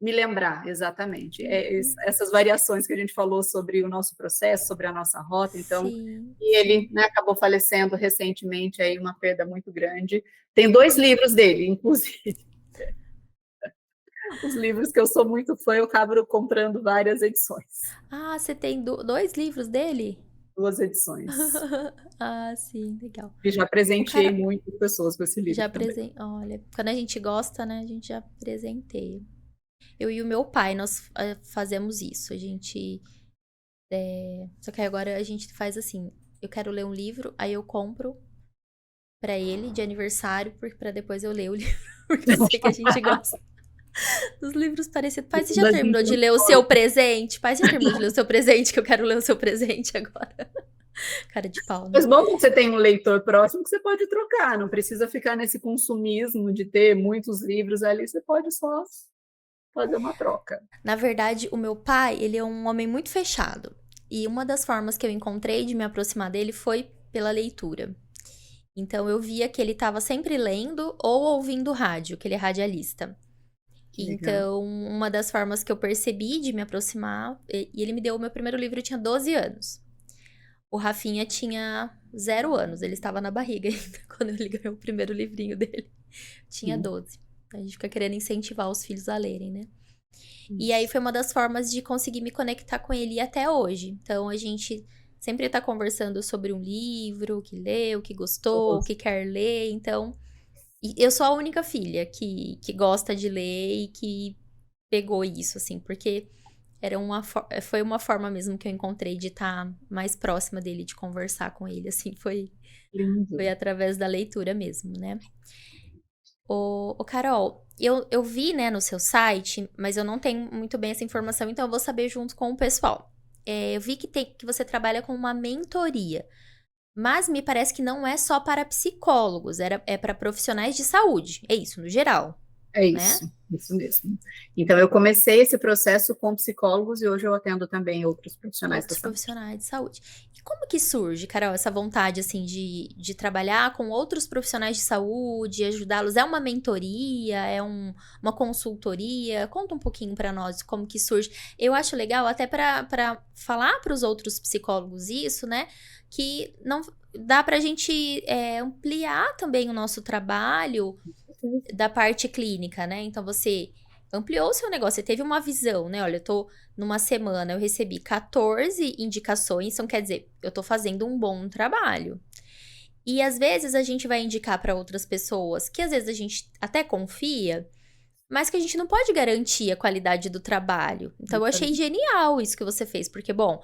me lembrar, exatamente. Essas variações que a gente falou sobre o nosso processo, sobre a nossa rota, então, Sim, e ele, sim. né, acabou falecendo recentemente, aí uma perda muito grande. Tem 2 livros dele, inclusive. Os livros que eu sou muito fã, eu acabo comprando várias edições. Ah, você tem dois livros dele? 2 edições. Ah, sim, legal. E já O presenteei cara muitas pessoas com esse livro já também. Olha, quando a gente gosta, né, a gente já presenteia. Eu e o meu pai, nós fazemos isso. A gente. Só que aí agora a gente faz assim: eu quero ler um livro, aí eu compro pra ele de aniversário, pra depois eu ler o livro, porque eu sei que a gente gosta dos livros parecidos. Pai, você já Das terminou de ler o seu intenções. presente? Pai, você já terminou de ler o seu presente? Que eu quero ler o seu presente agora. Cara de pau, né? Mas bom que você tem um leitor próximo que você pode trocar, não precisa ficar nesse consumismo de ter muitos livros ali, você pode só fazer uma troca. Na verdade, o meu pai, ele é um homem muito fechado. E uma das formas que eu encontrei de me aproximar dele foi pela leitura. Então eu via que ele estava sempre lendo ou ouvindo rádio, que ele é radialista. Que legal. Então, uma das formas que eu percebi de me aproximar, e ele me deu o meu primeiro livro, eu tinha 12 anos. O Rafinha tinha 0 anos, ele estava na barriga ainda, quando ele ganhou o primeiro livrinho dele. Tinha Sim, 12. A gente fica querendo incentivar os filhos a lerem, né? E aí isso. foi uma das formas de conseguir me conectar com ele até hoje. Então a gente sempre tá conversando sobre um livro, que leu, que gostou, que quer ler. Então, e eu sou a única filha que gosta de ler e que pegou isso, assim, porque foi uma forma mesmo que eu encontrei de estar mais próxima dele, de conversar com ele, assim, Lindo. foi através da leitura mesmo, né? Ô Carol, eu vi, né, no seu site, mas eu não tenho muito bem essa informação, então eu vou saber junto com o pessoal. Eu vi que você trabalha com uma mentoria, mas me parece que não é só para psicólogos, é para profissionais de saúde. É isso, no geral, É né? isso mesmo. Então, eu comecei esse processo com psicólogos e hoje eu atendo também outros profissionais da Outros saúde. profissionais de saúde. E como que surge, Carol, essa vontade, assim, de trabalhar com outros profissionais de saúde, ajudá-los? É uma mentoria? Uma consultoria? Conta um pouquinho para nós como que surge. Eu acho legal até para falar para os outros psicólogos isso, né? Que não dá para a gente ampliar também o nosso trabalho da parte clínica, né? Então você ampliou o seu negócio, você teve uma visão, né? Olha, eu tô numa semana, eu recebi 14 indicações, então quer dizer, eu tô fazendo um bom trabalho. E às vezes a gente vai indicar para outras pessoas que às vezes a gente até confia, mas que a gente não pode garantir a qualidade do trabalho. Então eu achei genial isso que você fez, porque bom,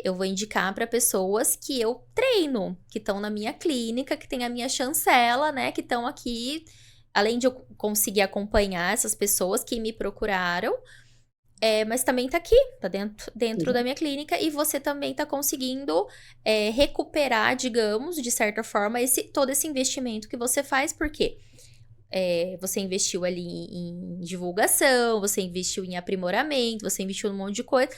eu vou indicar para pessoas que eu treino, que estão na minha clínica, que tem a minha chancela, né? Que estão aqui, além de eu conseguir acompanhar essas pessoas que me procuraram, mas também tá aqui, tá dentro da minha clínica, e você também tá conseguindo recuperar, digamos, de certa forma, todo esse investimento que você faz, porque você investiu ali em divulgação, você investiu em aprimoramento, você investiu num monte de coisa.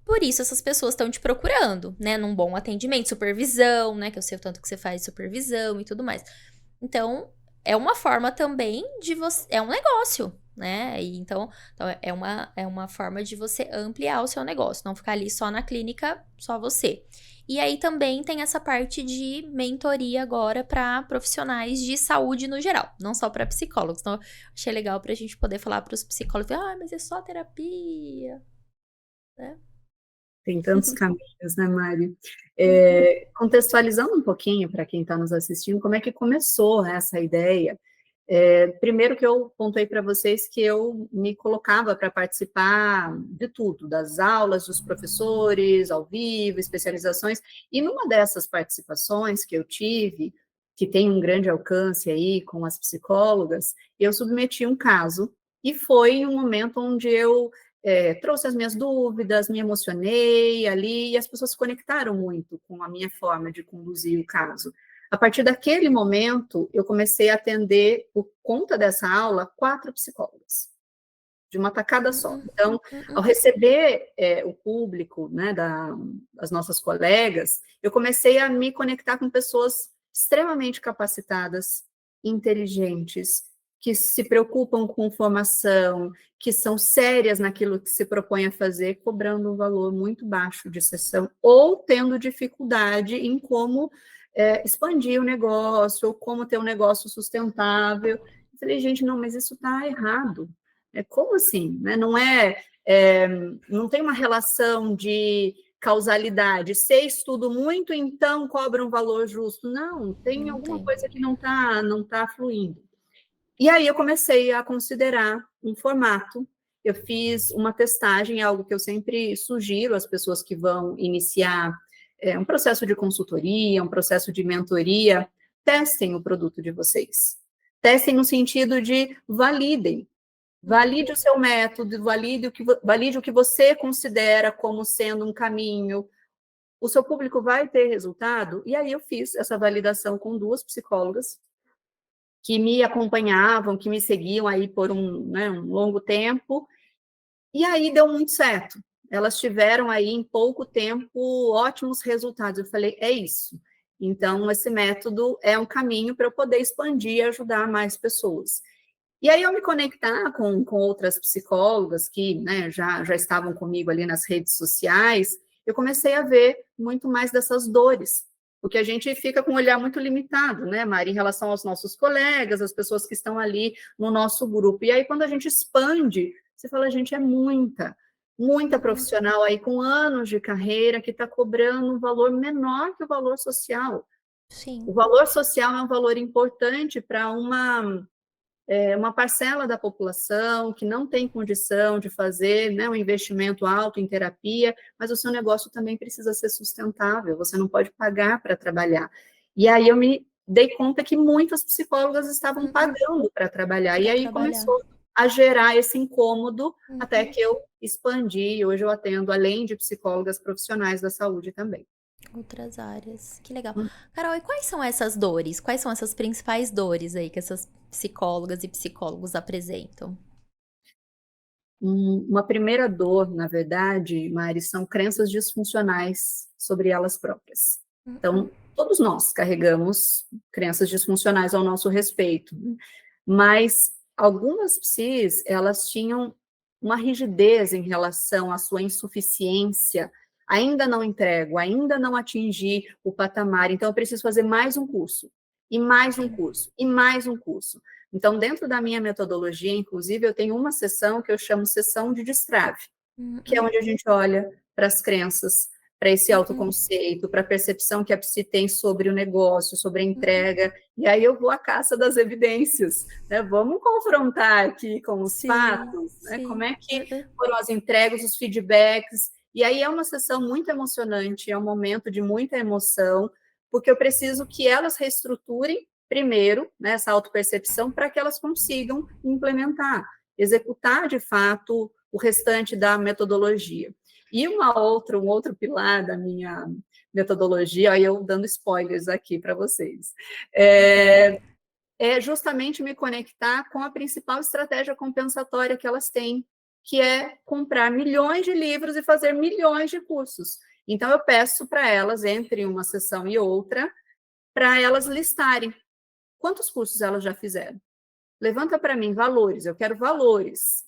Por isso, essas pessoas estão te procurando, né? Num bom atendimento, supervisão, né? Que eu sei o tanto que você faz de supervisão e tudo mais. Então, é uma forma também de você. É um negócio, né? Então é uma forma de você ampliar o seu negócio, não ficar ali só na clínica, só você. E aí também tem essa parte de mentoria agora para profissionais de saúde no geral, não só para psicólogos. Então, achei legal para a gente poder falar para os psicólogos: mas é só terapia, né? Tem tantos caminhos, né, Mari? Uhum. Contextualizando um pouquinho para quem está nos assistindo, como é que começou essa ideia? Primeiro que eu contei para vocês que eu me colocava para participar de tudo, das aulas dos professores, ao vivo, especializações, e numa dessas participações que eu tive, que tem um grande alcance aí com as psicólogas, eu submeti um caso, e foi um momento onde eu trouxe as minhas dúvidas, me emocionei ali, e as pessoas se conectaram muito com a minha forma de conduzir o caso. A partir daquele momento, eu comecei a atender, por conta dessa aula, 4 psicólogas, de uma tacada só. Então, ao Uhum. receber o público, né, das nossas colegas, eu comecei a me conectar com pessoas extremamente capacitadas, inteligentes, que se preocupam com formação, que são sérias naquilo que se propõe a fazer, cobrando um valor muito baixo de sessão, ou tendo dificuldade em como expandir o negócio, ou como ter um negócio sustentável. Eu falei, gente, não, mas isso está errado. Como assim? Né? Não tem uma relação de causalidade. Se estudo muito, então cobra um valor justo. Não, tem Não alguma tem. coisa que não tá fluindo. E aí eu comecei a considerar um formato. Eu fiz uma testagem, algo que eu sempre sugiro às pessoas que vão iniciar um processo de consultoria, um processo de mentoria. Testem o produto de vocês. Testem no sentido de validem. Valide o seu método, valide o que você considera como sendo um caminho. O seu público vai ter resultado? E aí eu fiz essa validação com 2 psicólogas que me acompanhavam, que me seguiam aí por um longo tempo, e aí deu muito certo. Elas tiveram aí, em pouco tempo, ótimos resultados. Eu falei, é isso. Então, esse método é um caminho para eu poder expandir e ajudar mais pessoas. E aí eu me conectar com outras psicólogas que, né, já estavam comigo ali nas redes sociais, eu comecei a ver muito mais dessas dores, porque a gente fica com um olhar muito limitado, né, Mari, em relação aos nossos colegas, as pessoas que estão ali no nosso grupo. E aí, quando a gente expande, você fala, gente, é muita profissional aí com anos de carreira que está cobrando um valor menor que o valor social. Sim. O valor social é um valor importante para uma parcela da população que não tem condição de fazer, né, um investimento alto em terapia, mas o seu negócio também precisa ser sustentável, você não pode pagar para trabalhar. E aí eu me dei conta que muitas psicólogas estavam pagando para trabalhar, e aí começou a gerar esse incômodo, até que eu expandi, e hoje eu atendo, além de psicólogas profissionais da saúde também. Outras áreas. Que legal. Carol, e quais são essas dores? Quais são essas principais dores aí que essas psicólogas e psicólogos apresentam? Uma primeira dor, na verdade, Mari, são crenças disfuncionais sobre elas próprias. Então, todos nós carregamos crenças disfuncionais ao nosso respeito, né? Mas algumas psis, elas tinham uma rigidez em relação à sua insuficiência. Ainda não entrego, ainda não atingi o patamar, então eu preciso fazer mais um curso, e mais um curso, e mais um curso. Então, dentro da minha metodologia, inclusive, eu tenho uma sessão que eu chamo sessão de destrave, que é onde a gente olha para as crenças, para esse autoconceito, para a percepção que a psi tem sobre o negócio, sobre a entrega, e aí eu vou à caça das evidências, né? Vamos confrontar aqui com os fatos, né? Como é que foram as entregas, os feedbacks, e aí é uma sessão muito emocionante, é um momento de muita emoção, porque eu preciso que elas reestruturem primeiro, né, essa autopercepção, para que elas consigam implementar, executar, de fato, o restante da metodologia. E um outro pilar da minha metodologia, aí eu dando spoilers aqui para vocês, é justamente me conectar com a principal estratégia compensatória que elas têm, que é comprar milhões de livros e fazer milhões de cursos. Então, eu peço para elas, entre uma sessão e outra, para elas listarem quantos cursos elas já fizeram. Levanta para mim valores, eu quero valores.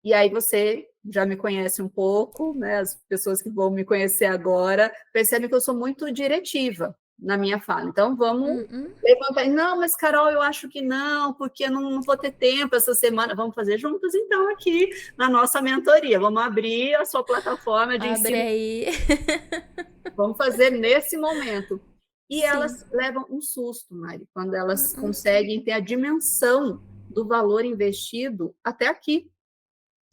E aí você já me conhece um pouco, né? As pessoas que vão me conhecer agora percebem que eu sou muito diretiva na minha fala. Então, vamos levantar. Não, mas Carol, eu acho que não, porque eu não vou ter tempo essa semana. Vamos fazer juntos, então, aqui na nossa mentoria. Vamos abrir a sua plataforma de ensino. Abre aí. Vamos fazer nesse momento. E elas levam um susto, Mari, quando elas conseguem ter a dimensão do valor investido até aqui.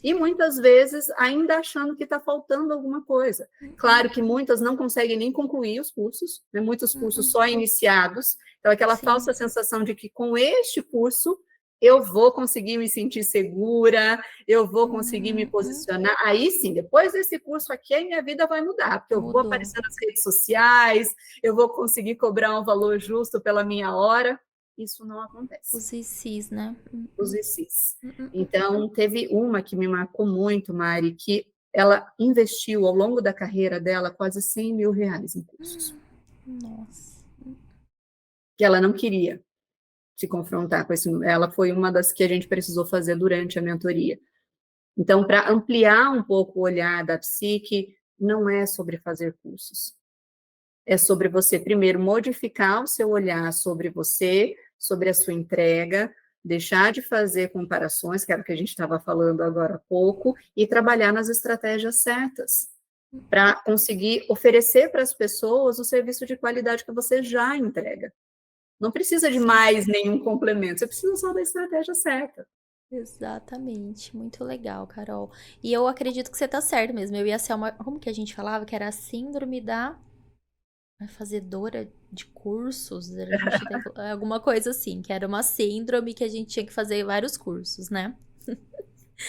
E muitas vezes ainda achando que está faltando alguma coisa. Claro que muitas não conseguem nem concluir os cursos, né? Muitos cursos só iniciados. Então, aquela falsa sensação de que com este curso eu vou conseguir me sentir segura, eu vou conseguir me posicionar. Aí sim, depois desse curso aqui, a minha vida vai mudar, porque eu vou aparecer nas redes sociais, eu vou conseguir cobrar um valor justo pela minha hora. Isso não acontece. Os ICs, né? Os ICs. Então, teve uma que me marcou muito, Mari, que ela investiu ao longo da carreira dela quase R$100 mil em cursos. Nossa. Que ela não queria se confrontar com esse número. Ela foi uma das que a gente precisou fazer durante a mentoria. Então, para ampliar um pouco o olhar da psique, não é sobre fazer cursos. É sobre você, primeiro, modificar o seu olhar sobre você, sobre a sua entrega, deixar de fazer comparações, que era o que a gente estava falando agora há pouco, e trabalhar nas estratégias certas, para conseguir oferecer para as pessoas o serviço de qualidade que você já entrega. Não precisa de mais nenhum complemento, você precisa só da estratégia certa. Exatamente, muito legal, Carol. E eu acredito que você tá certo mesmo. Eu ia ser como que a gente falava? Que era a síndrome da fazedora de cursos. A gente tem alguma coisa assim, que era uma síndrome que a gente tinha que fazer vários cursos, né?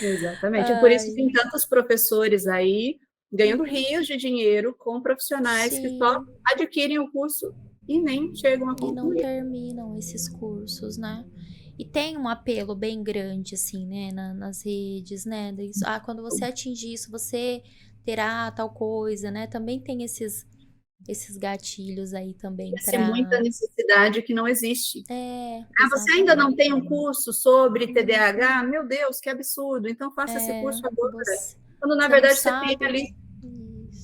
Exatamente. E por isso tem tantos professores aí ganhando rios de dinheiro com profissionais que só adquirem o curso e nem chegam a concluir. E não terminam esses cursos, né? E tem um apelo bem grande, assim, né, nas redes, né? Isso, quando você atingir isso, você terá tal coisa, né? Também tem esses gatilhos aí também. Essa muita necessidade que não existe. Exatamente. Você ainda não tem um curso sobre TDAH? Meu Deus, que absurdo. Então faça esse curso agora. Quando, na verdade, você tem ali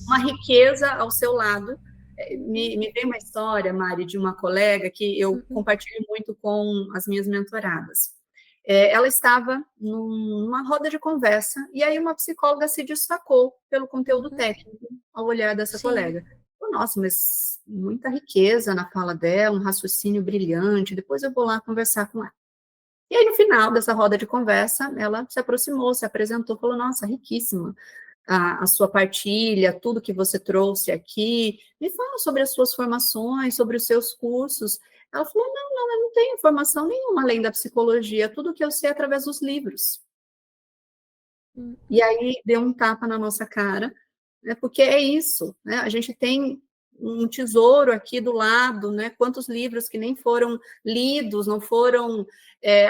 uma riqueza ao seu lado. Me veio uma história, Mari, de uma colega que eu compartilho muito com as minhas mentoradas. Ela estava numa roda de conversa, e aí uma psicóloga se destacou pelo conteúdo técnico ao olhar dessa Sim. colega. Nossa, mas muita riqueza na fala dela, um raciocínio brilhante, depois eu vou lá conversar com ela. E aí, no final dessa roda de conversa, ela se aproximou, se apresentou, falou, nossa, riquíssima a sua partilha, tudo que você trouxe aqui, me fala sobre as suas formações, sobre os seus cursos. Ela falou, não, eu não tenho formação nenhuma além da psicologia, tudo que eu sei é através dos livros. E aí, deu um tapa na nossa cara, né, porque é isso, né, a gente tem um tesouro aqui do lado, né, quantos livros que nem foram lidos, não foram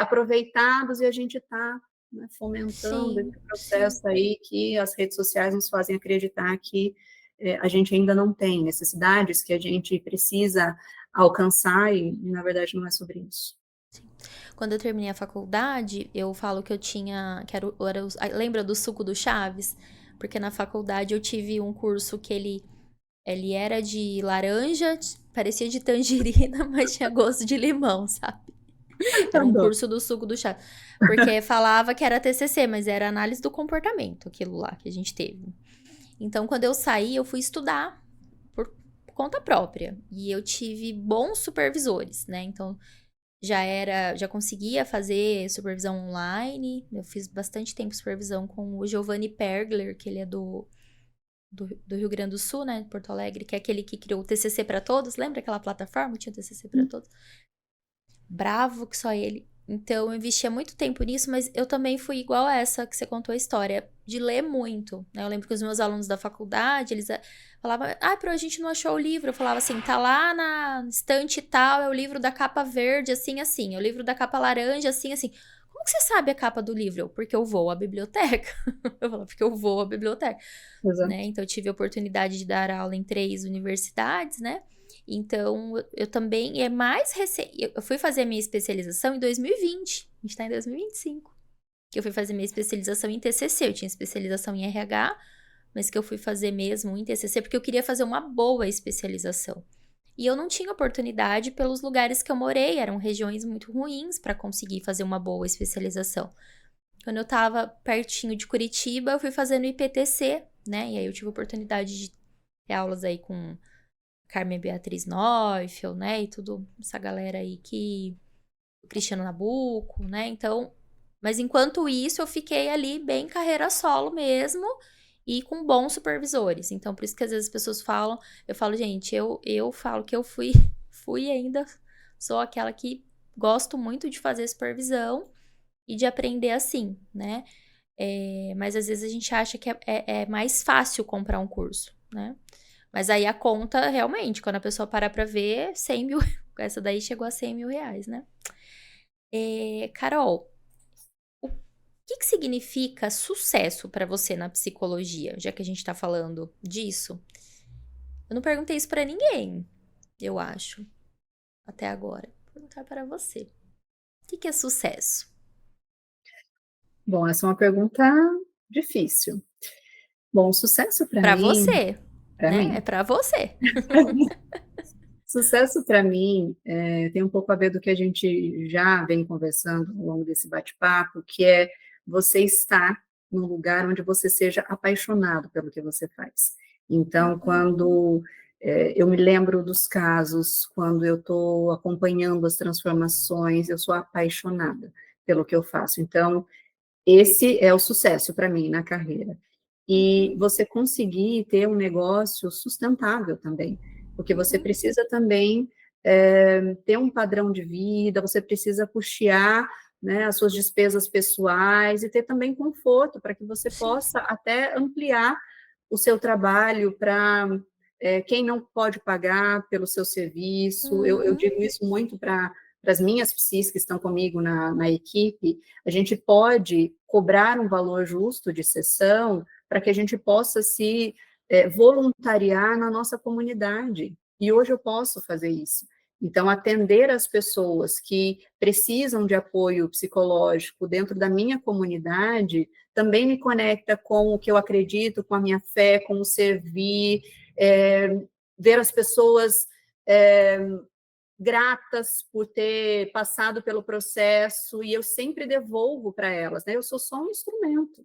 aproveitados, e a gente está, né, fomentando Sim, esse sim. processo aí que as redes sociais nos fazem acreditar que a gente ainda não tem necessidades que a gente precisa alcançar, e na verdade não é sobre isso. Quando eu terminei a faculdade, eu falo que eu tinha. Que lembra do suco do Chaves? Porque na faculdade eu tive um curso que ele era de laranja, parecia de tangerina, mas tinha gosto de limão, sabe? Era um Adoro. curso do suco do Chaves. Porque falava que era TCC, mas era análise do comportamento, aquilo lá que a gente teve. Então, quando eu saí, eu fui estudar por conta própria. E eu tive bons supervisores, né? Então, já conseguia fazer supervisão online. Eu fiz bastante tempo supervisão com o Giovanni Pergler, que ele é do Rio Grande do Sul, né? De Porto Alegre, que é aquele que criou o TCC para todos. Lembra aquela plataforma? Tinha o TCC para todos. Bravo que só ele. Então, eu investia muito tempo nisso, mas eu também fui igual a essa que você contou a história, de ler muito, né? Eu lembro que os meus alunos da faculdade, eles falavam, Pro, a gente não achou o livro. Eu falava assim, tá lá na estante tal, é o livro da capa verde, assim, assim. É o livro da capa laranja, assim, assim. Como que você sabe a capa do livro? Porque eu vou à biblioteca. Eu falava, porque eu vou à biblioteca, né? Exato. Então, eu tive a oportunidade de dar aula em 3 universidades, né? Então, eu também, é mais recente. Eu fui fazer a minha especialização em 2020. A gente tá em 2025. Que eu fui fazer minha especialização em TCC. Eu tinha especialização em RH, mas que eu fui fazer mesmo em TCC porque eu queria fazer uma boa especialização. E eu não tinha oportunidade pelos lugares que eu morei, eram regiões muito ruins para conseguir fazer uma boa especialização. Quando eu tava pertinho de Curitiba, eu fui fazer no IPTC, né? E aí eu tive a oportunidade de ter aulas aí com Carmen Beatriz Neufeld, né? E tudo, essa galera aí que. O Cristiano Nabuco, né? Então. Mas enquanto isso, eu fiquei ali bem carreira solo mesmo e com bons supervisores. Então, por isso que às vezes as pessoas falam, eu falo, gente, eu falo que eu fui ainda, sou aquela que gosto muito de fazer supervisão e de aprender assim, né? Mas às vezes a gente acha que é mais fácil comprar um curso, né? Mas aí a conta, realmente, quando a pessoa parar pra ver, 100 mil. Essa daí chegou a 100 mil reais, né? Carol, o que significa sucesso pra você na psicologia, já que a gente tá falando disso? Eu não perguntei isso pra ninguém, eu acho, até agora. Vou perguntar para você. O que é sucesso? Bom, essa é uma pergunta difícil. Bom, sucesso Pra você, para né? É mim, pra você. sucesso para mim tem um pouco a ver do que a gente já vem conversando ao longo desse bate-papo, que é você estar num lugar onde você seja apaixonado pelo que você faz. Então, Uhum, quando eu me lembro dos casos, quando eu estou acompanhando as transformações, eu sou apaixonada pelo que eu faço. Então, esse é o sucesso para mim na carreira. E uhum, você conseguir ter um negócio sustentável também, porque você uhum. precisa também ter um padrão de vida, você precisa custear, né, as suas despesas pessoais e ter também conforto para que você Sim. possa até ampliar o seu trabalho para quem não pode pagar pelo seu serviço. Eu Uhum, digo isso muito para as minhas psis que estão comigo na equipe. A gente pode cobrar um valor justo de sessão para que a gente possa se voluntariar na nossa comunidade. E hoje eu posso fazer isso. Então, atender as pessoas que precisam de apoio psicológico dentro da minha comunidade também me conecta com o que eu acredito, com a minha fé, com o servir, ver as pessoas gratas por ter passado pelo processo, e eu sempre devolvo para elas, né? Eu sou só um instrumento.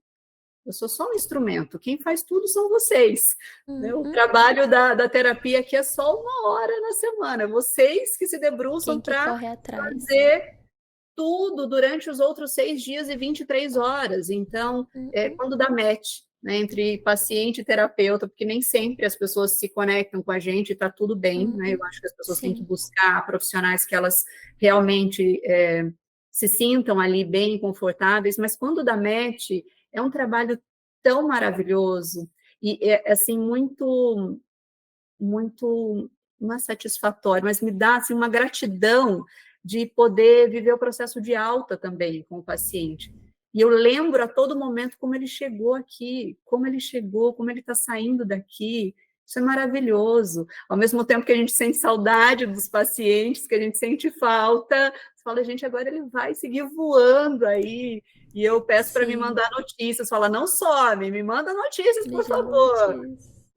Eu sou só um instrumento, quem faz tudo são vocês. Né? O trabalho da terapia aqui é só 1 hora na semana, vocês que se debruçam para fazer tudo durante os outros 6 dias e 23 horas. Então, quando dá match, né, entre paciente e terapeuta, porque nem sempre as pessoas se conectam com a gente e está tudo bem, né? Eu acho que as pessoas têm que buscar profissionais que elas realmente se sintam ali bem confortáveis, mas quando dá match, é um trabalho tão maravilhoso e é assim muito, muito, não é satisfatório, mas me dá assim uma gratidão de poder viver o processo de alta também com o paciente. E eu lembro a todo momento como ele chegou aqui, como ele chegou, como ele está saindo daqui. Isso é maravilhoso. Ao mesmo tempo que a gente sente saudade dos pacientes, que a gente sente falta, você fala, gente, agora ele vai seguir voando aí. E eu peço para me mandar notícias, fala, não some, me manda notícias, por favor.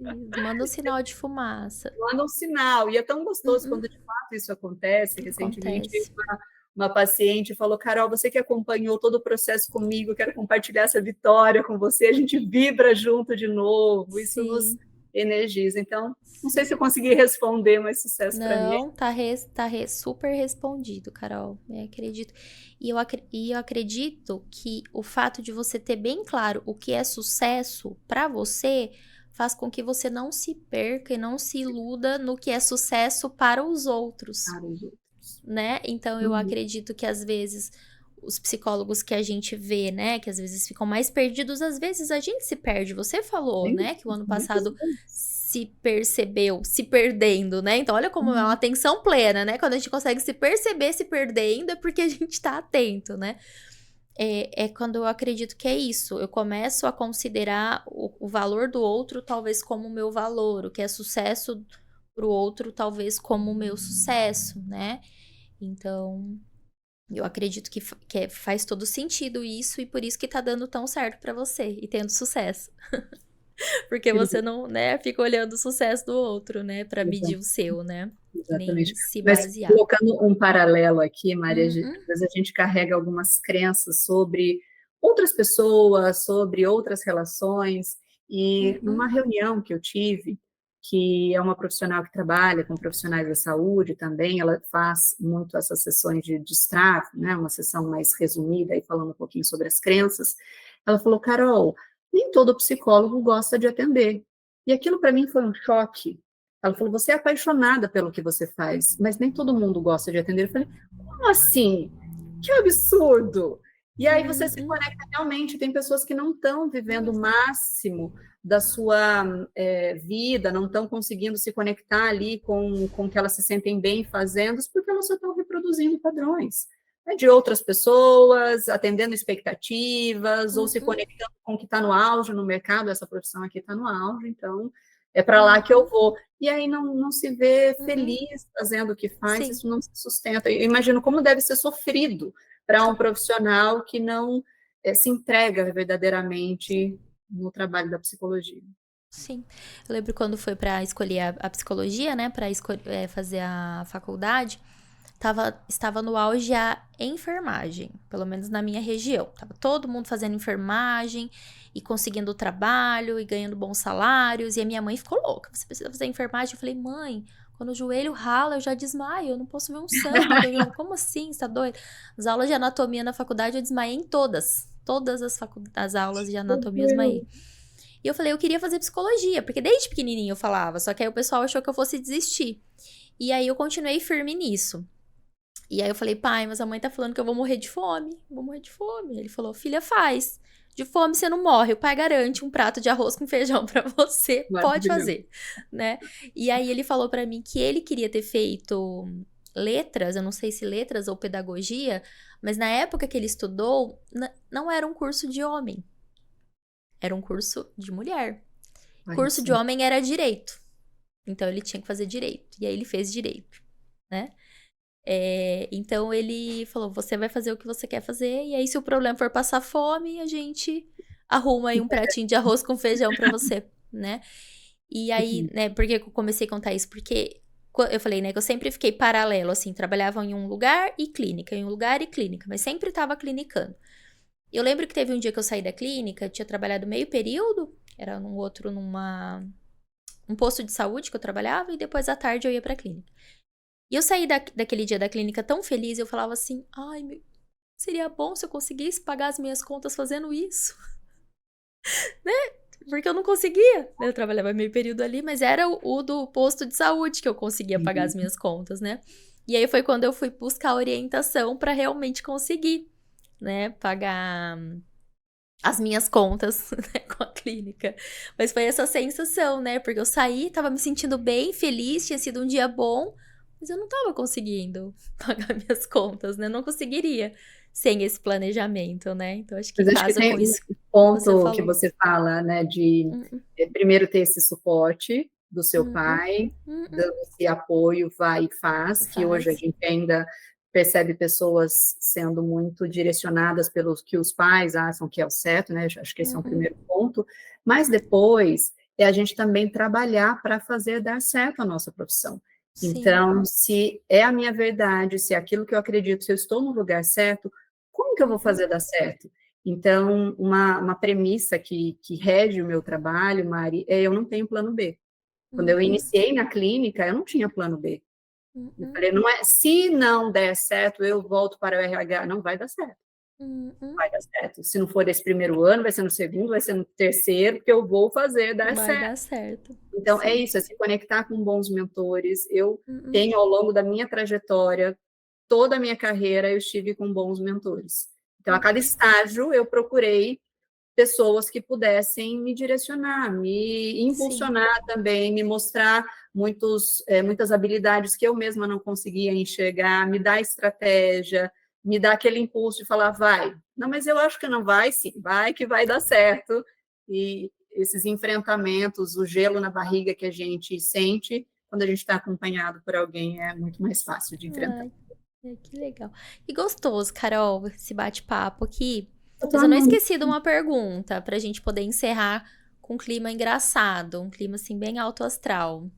Manda um sinal de fumaça. Manda um sinal. E é tão gostoso quando de fato isso acontece. Recentemente, uma paciente falou, Carol, você que acompanhou todo o processo comigo, quero compartilhar essa vitória com você, a gente vibra junto de novo, isso nos energiza. Então, não sei se eu consegui responder, mas sucesso para mim. Não, tá super respondido, Carol, eu acredito. E eu acredito que o fato de você ter bem claro o que é sucesso para você faz com que você não se perca e não se iluda no que é sucesso para os outros. Né? Então, eu acredito que, às vezes, os psicólogos que a gente vê, né, que às vezes ficam mais perdidos, às vezes a gente se perde. Você falou, né, que o ano passado se percebeu se perdendo, né? Então, olha como é uma atenção plena, né? Quando a gente consegue se perceber se perdendo, é porque a gente tá atento, né? É quando eu acredito que é isso. Eu começo a considerar o valor do outro, talvez, como o meu valor. O que é sucesso pro outro, talvez, como o meu sucesso, né? Então, eu acredito que faz todo sentido isso, e por isso que tá dando tão certo pra você e tendo sucesso. Porque você não, né, fica olhando o sucesso do outro, né, pra medir o seu, né? Exatamente. Nem se Mas basear. colocando um paralelo aqui, Maria, às vezes a gente carrega algumas crenças sobre outras pessoas, sobre outras relações, e numa reunião que eu tive, que é uma profissional que trabalha com profissionais da saúde também, ela faz muito essas sessões de destrave, né, uma sessão mais resumida, aí falando um pouquinho sobre as crenças, ela falou, Carol, nem todo psicólogo gosta de atender. E aquilo para mim foi um choque. Ela falou, você é apaixonada pelo que você faz, mas nem todo mundo gosta de atender. Eu falei, como assim? Que absurdo! E aí você se conecta realmente, tem pessoas que não estão vivendo o máximo da sua vida, não estão conseguindo se conectar ali com o que elas se sentem bem fazendo, porque elas só estão reproduzindo padrões, né, de outras pessoas, atendendo expectativas, ou se conectando com o que está no auge no mercado, essa profissão aqui está no auge, então é para lá que eu vou. E aí não se vê feliz fazendo o que faz, isso não se sustenta. Eu imagino como deve ser sofrido para um profissional que não se entrega verdadeiramente no trabalho da psicologia. Sim. Eu lembro quando foi para escolher a psicologia, né, para fazer a faculdade, estava no auge a enfermagem, pelo menos na minha região. Tava todo mundo fazendo enfermagem e conseguindo trabalho e ganhando bons salários. E a minha mãe ficou louca. Você precisa fazer enfermagem? Eu falei, mãe, quando o joelho rala, eu já desmaio. Eu não posso ver um sangue. Como assim? Você tá doido? As aulas de anatomia na faculdade eu desmaiei em todas. Todas as aulas de anatomia eu desmaiei. E eu falei, eu queria fazer psicologia, porque desde pequenininho eu falava. Só que aí o pessoal achou que eu fosse desistir. E aí eu continuei firme nisso. E aí eu falei, pai, mas a mãe tá falando que eu vou morrer de fome. Vou morrer de fome. Ele falou, filha, faz. De fome você não morre. O pai garante um prato de arroz com feijão pra você. Pode fazer, né? E aí ele falou pra mim que ele queria ter feito letras, eu não sei se letras ou pedagogia, mas na época que ele estudou, não era um curso de homem. Era um curso de mulher. Curso de homem era direito. Então ele tinha que fazer direito. E aí ele fez direito. né? Então ele falou, você vai fazer o que você quer fazer, e aí se o problema for passar fome, a gente arruma aí um pratinho de arroz com feijão pra você, né? E aí, né, por que eu comecei a contar isso? Porque eu falei, né, que eu sempre fiquei paralelo, assim, trabalhava em um lugar e clínica, em um lugar e clínica, mas sempre tava clinicando. Eu lembro que teve um dia que eu saí da clínica, tinha trabalhado meio período, era um posto de saúde que eu trabalhava, e depois à tarde eu ia pra clínica. E eu saí daquele dia da clínica tão feliz, eu falava assim, ai, seria bom se eu conseguisse pagar as minhas contas fazendo isso, né? Porque eu não conseguia, né? Eu trabalhava meio período ali, mas era o do posto de saúde que eu conseguia pagar as minhas contas, né? E aí foi quando eu fui buscar orientação pra realmente conseguir, né, pagar as minhas contas, né, com a clínica. Mas foi essa sensação, né? Porque eu saí, tava me sentindo bem, feliz, tinha sido um dia bom, mas eu não tava conseguindo pagar minhas contas, né? Não conseguiria sem esse planejamento, né? Então acho que Mas acho que casa tem com um isso que você ponto que falou. você fala, né, de Hum, primeiro ter esse suporte do seu hum, hum, pai, hum, dando esse apoio, vai e faz, que hoje a faz. gente ainda percebe pessoas sendo muito direcionadas pelos que os pais acham que é o certo, né? Acho que esse é um Uhum, primeiro ponto. Mas depois é a gente também trabalhar para fazer dar certo a nossa profissão. sim. Então, se é a minha verdade, se é aquilo que eu acredito, se eu estou no lugar certo, como que eu vou Uhum, fazer dar certo? Então, uma premissa que rege o meu trabalho, Mari, é eu não tenho plano B. Quando eu uhum, iniciei na clínica, eu não tinha plano B. Eu uhum, falei, não é, se não der certo, eu volto para o RH. Não vai dar certo, uhum. vai dar certo. Se não for esse primeiro ano, vai ser no segundo, vai ser no terceiro, porque eu vou fazer dar Vai certo. dar certo. Então, é Sim. isso, é se conectar com bons mentores. Eu Uhum, tenho, ao longo da minha trajetória, toda a minha carreira, eu estive com bons mentores. Então, a cada uhum. estágio, eu procurei pessoas que pudessem me direcionar, me Sim. impulsionar também, me mostrar muitas habilidades que eu mesma não conseguia enxergar, me dar estratégia, me dar aquele impulso de falar, vai. Não, mas eu acho que não vai, sim, vai que vai dar certo. E esses enfrentamentos, o gelo na barriga que a gente sente, quando a gente está acompanhado por alguém, é muito mais fácil de enfrentar. Ai, que legal. Que gostoso, Carol, esse bate-papo aqui. Eu tô Mas eu não amando. esqueci de uma pergunta pra gente poder encerrar com um clima engraçado, um clima assim bem alto astral.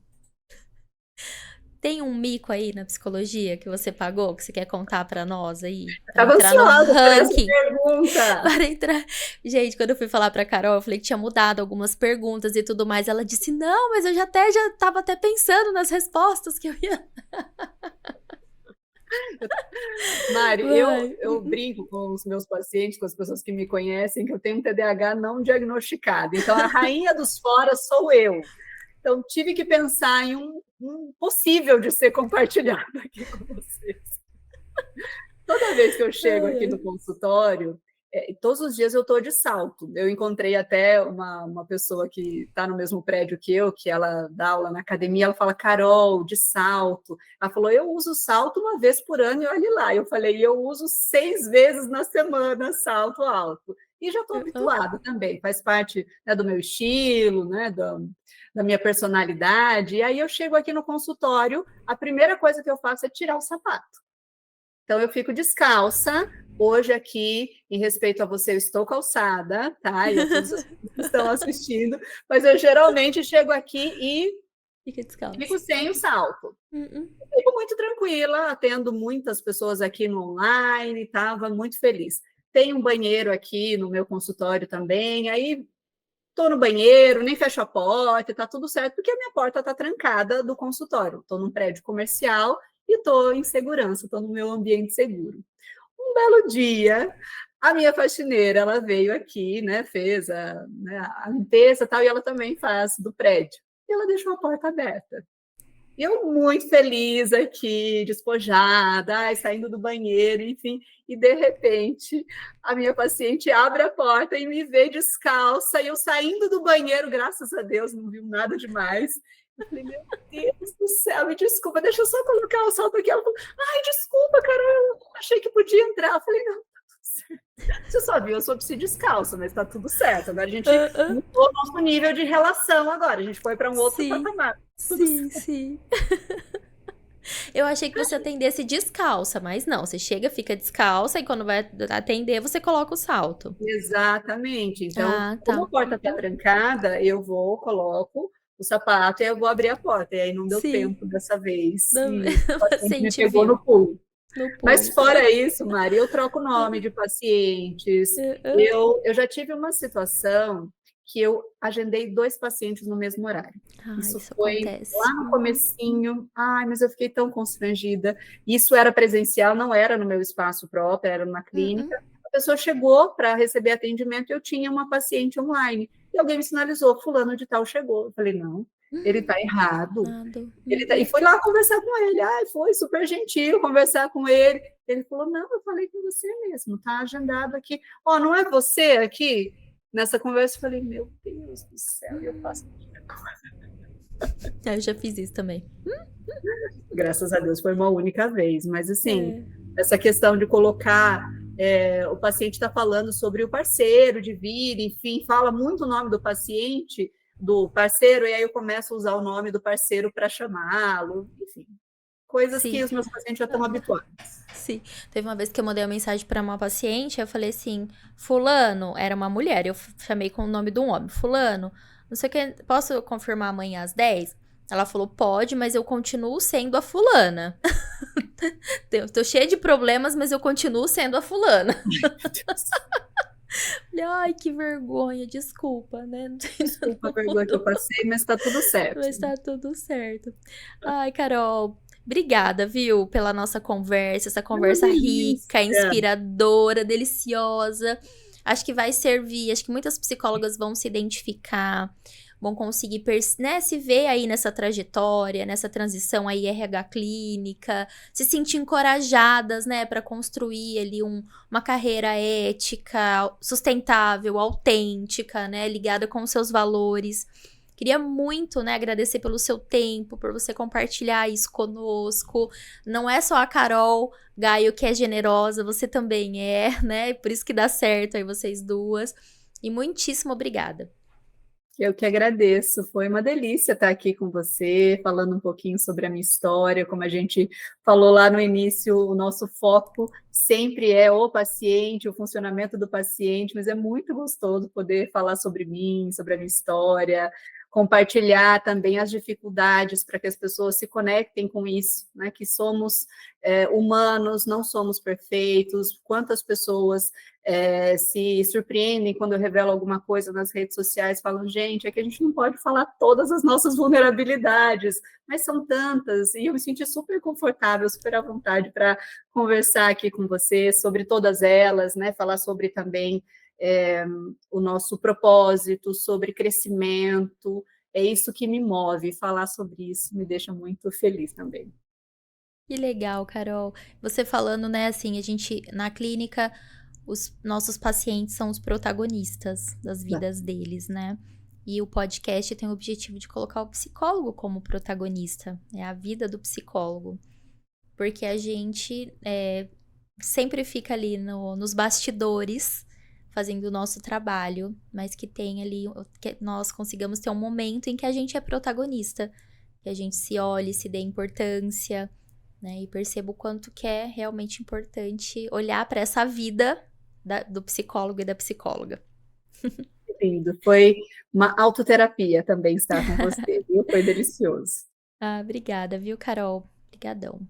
Tem um mico aí na psicologia que você pagou, que você quer contar pra nós aí, pra Estava entrar no ansiosa por essa ranking? pergunta. Para entrar. Gente, quando eu fui falar pra Carol, eu falei que tinha mudado algumas perguntas e tudo mais. Ela disse: "Não, mas eu já tava até pensando nas respostas que eu ia". Mari, Vai. eu brinco com os meus pacientes, com as pessoas que me conhecem, que eu tenho um TDAH não diagnosticado. Então, a rainha dos fora sou eu. Então, tive que pensar em um possível de ser compartilhado aqui com vocês. Toda vez que eu chego Ai, aqui no ai. consultório, todos os dias eu estou de salto. Eu encontrei até uma pessoa que está no mesmo prédio que eu, que ela dá aula na academia, ela fala, Carol, de salto. Ela falou, eu uso salto uma vez por ano e olhe lá. Eu falei, eu uso 6 vezes na semana salto alto. E já estou habituada também, faz parte, né, do meu estilo, né, da minha personalidade. E aí eu chego aqui no consultório, a primeira coisa que eu faço é tirar o sapato. Então, eu fico descalça. Hoje, aqui, em respeito a você, eu estou calçada, tá? E a todos os que estão assistindo. Mas eu geralmente chego aqui e Fica fico descalço. sem o salto. Uh-uh. Fico muito tranquila, atendo muitas pessoas aqui no online, estava muito feliz. Tem um banheiro aqui no meu consultório também, aí estou no banheiro, nem fecho a porta, está tudo certo, porque a minha porta está trancada do consultório. Estou num prédio comercial e estou em segurança, estou no meu ambiente seguro. Um belo dia, a minha faxineira, ela veio aqui, né, fez a limpeza e tal, e ela também faz do prédio. E ela deixou a porta aberta. E eu muito feliz aqui, despojada, ai, saindo do banheiro, enfim, e de repente a minha paciente abre a porta e me vê descalça, e eu saindo do banheiro, graças a Deus, não viu nada demais. Eu falei, meu Deus do céu, me desculpa, deixa eu só colocar o salto aqui. Ela falou, ai, desculpa, cara, eu achei que podia entrar. Eu falei, não, tá tudo certo. Você só viu, eu sou psi descalça, mas tá tudo certo. Agora a gente Uh-uh. mudou o nosso nível de relação agora, a gente foi para um outro Sim. patamar. Tudo Sim, certo. sim. Eu achei que você atendesse descalça, mas não, você chega, fica descalça e quando vai atender, você coloca o salto. Exatamente. Então, Ah, como a tá. porta está trancada, eu vou, coloco o sapato e eu vou abrir a porta. E aí não deu Sim, tempo dessa vez. não- E o o paciente me paciente pegou no viu pulo. no Mas pulo. fora isso, Mari, eu troco o nome de pacientes. Ah, Eu já tive uma situação que eu agendei 2 pacientes no mesmo horário. Isso isso foi acontece. lá no comecinho. Ai, mas eu fiquei tão constrangida. Isso era presencial, não era no meu espaço próprio, era numa clínica. A pessoa chegou para receber atendimento e eu tinha uma paciente online. E alguém me sinalizou, fulano de tal chegou. Eu falei, não, ele está errado. Nada. E fui lá conversar com ele. Ai, foi super gentil conversar com ele. Ele falou: não, eu falei com você mesmo, tá agendado aqui. Ó, não é você aqui? Nessa conversa, eu falei: meu Deus do céu, eu faço. Eu já fiz isso também. Graças a Deus foi uma única vez, mas assim, É. essa questão de colocar. O paciente está falando sobre o parceiro de vida, enfim, fala muito o nome do paciente, do parceiro, e aí eu começo a usar o nome do parceiro para chamá-lo, enfim, coisas que Sim. os meus pacientes já estão habituados. Sim. Teve uma vez que eu mandei uma mensagem pra uma paciente, eu falei assim: Fulano, era uma mulher, eu chamei com o nome de um homem. Fulano, não sei o que, posso confirmar amanhã às 10? Ela falou: pode, mas eu continuo sendo a fulana. Tô cheia de problemas, mas eu continuo sendo a fulana. Ai, que vergonha, desculpa, né? Desculpa a vergonha que eu passei, mas está tudo certo. Mas tá tudo certo. Ai, Carol, obrigada, viu, pela nossa conversa, essa É uma conversa rica, delícia. inspiradora, deliciosa. Acho que vai servir, acho que muitas psicólogas vão se identificar, vão conseguir, né, se ver aí nessa trajetória, nessa transição aí RH clínica, se sentir encorajadas, né, para construir ali uma carreira ética, sustentável, autêntica, né, ligada com os seus valores. Queria muito, né, agradecer pelo seu tempo, por você compartilhar isso conosco. Não é só a Carol Gaio que é generosa, você também é, né? Por isso que dá certo aí vocês duas. E muitíssimo obrigada. Eu que agradeço, foi uma delícia estar aqui com você, falando um pouquinho sobre a minha história, como a gente falou lá no início, o nosso foco sempre é o paciente, o funcionamento do paciente, mas é muito gostoso poder falar sobre mim, sobre a minha história, compartilhar também as dificuldades para que as pessoas se conectem com isso, né? Que somos humanos, não somos perfeitos, quantas pessoas se surpreendem quando eu revelo alguma coisa nas redes sociais, falam, gente, é que a gente não pode falar todas as nossas vulnerabilidades, mas são tantas, e eu me senti super confortável, super à vontade para conversar aqui com você sobre todas elas, né? Falar sobre também o nosso propósito, sobre crescimento, é isso que me move, falar sobre isso me deixa muito feliz também. Que legal, Carol. Você falando, né, assim, a gente na clínica, os nossos pacientes são os protagonistas das vidas deles, né? E o podcast tem o objetivo de colocar o psicólogo como protagonista, é a vida do psicólogo. Porque a gente sempre fica ali nos bastidores, fazendo o nosso trabalho, mas que tem ali, que nós consigamos ter um momento em que a gente é protagonista, que a gente se olhe, se dê importância, né? E perceba o quanto que é realmente importante olhar para essa vida do psicólogo e da psicóloga. Lindo, foi uma autoterapia também estar com você, viu? Foi delicioso. Ah, obrigada, viu, Carol? Obrigadão.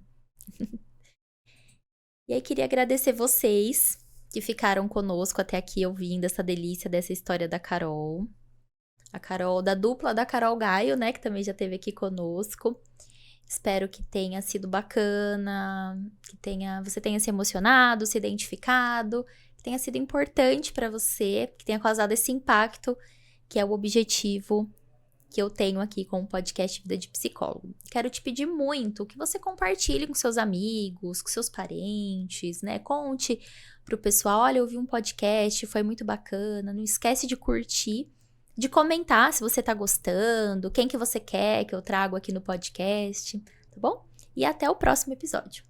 E aí, queria agradecer vocês que ficaram conosco até aqui ouvindo essa delícia dessa história da Carol. A Carol, da dupla da Carol Gaio, né, que também já esteve aqui conosco. Espero que tenha sido bacana, que você tenha se emocionado, se identificado, que tenha sido importante para você, que tenha causado esse impacto, que é o objetivo que eu tenho aqui com o podcast Vida de Psicólogo. Quero te pedir muito que você compartilhe com seus amigos, com seus parentes, né? Conte pro pessoal, olha, eu ouvi um podcast, foi muito bacana. Não esquece de curtir, de comentar se você tá gostando, quem que você quer que eu trago aqui no podcast, tá bom? E até o próximo episódio.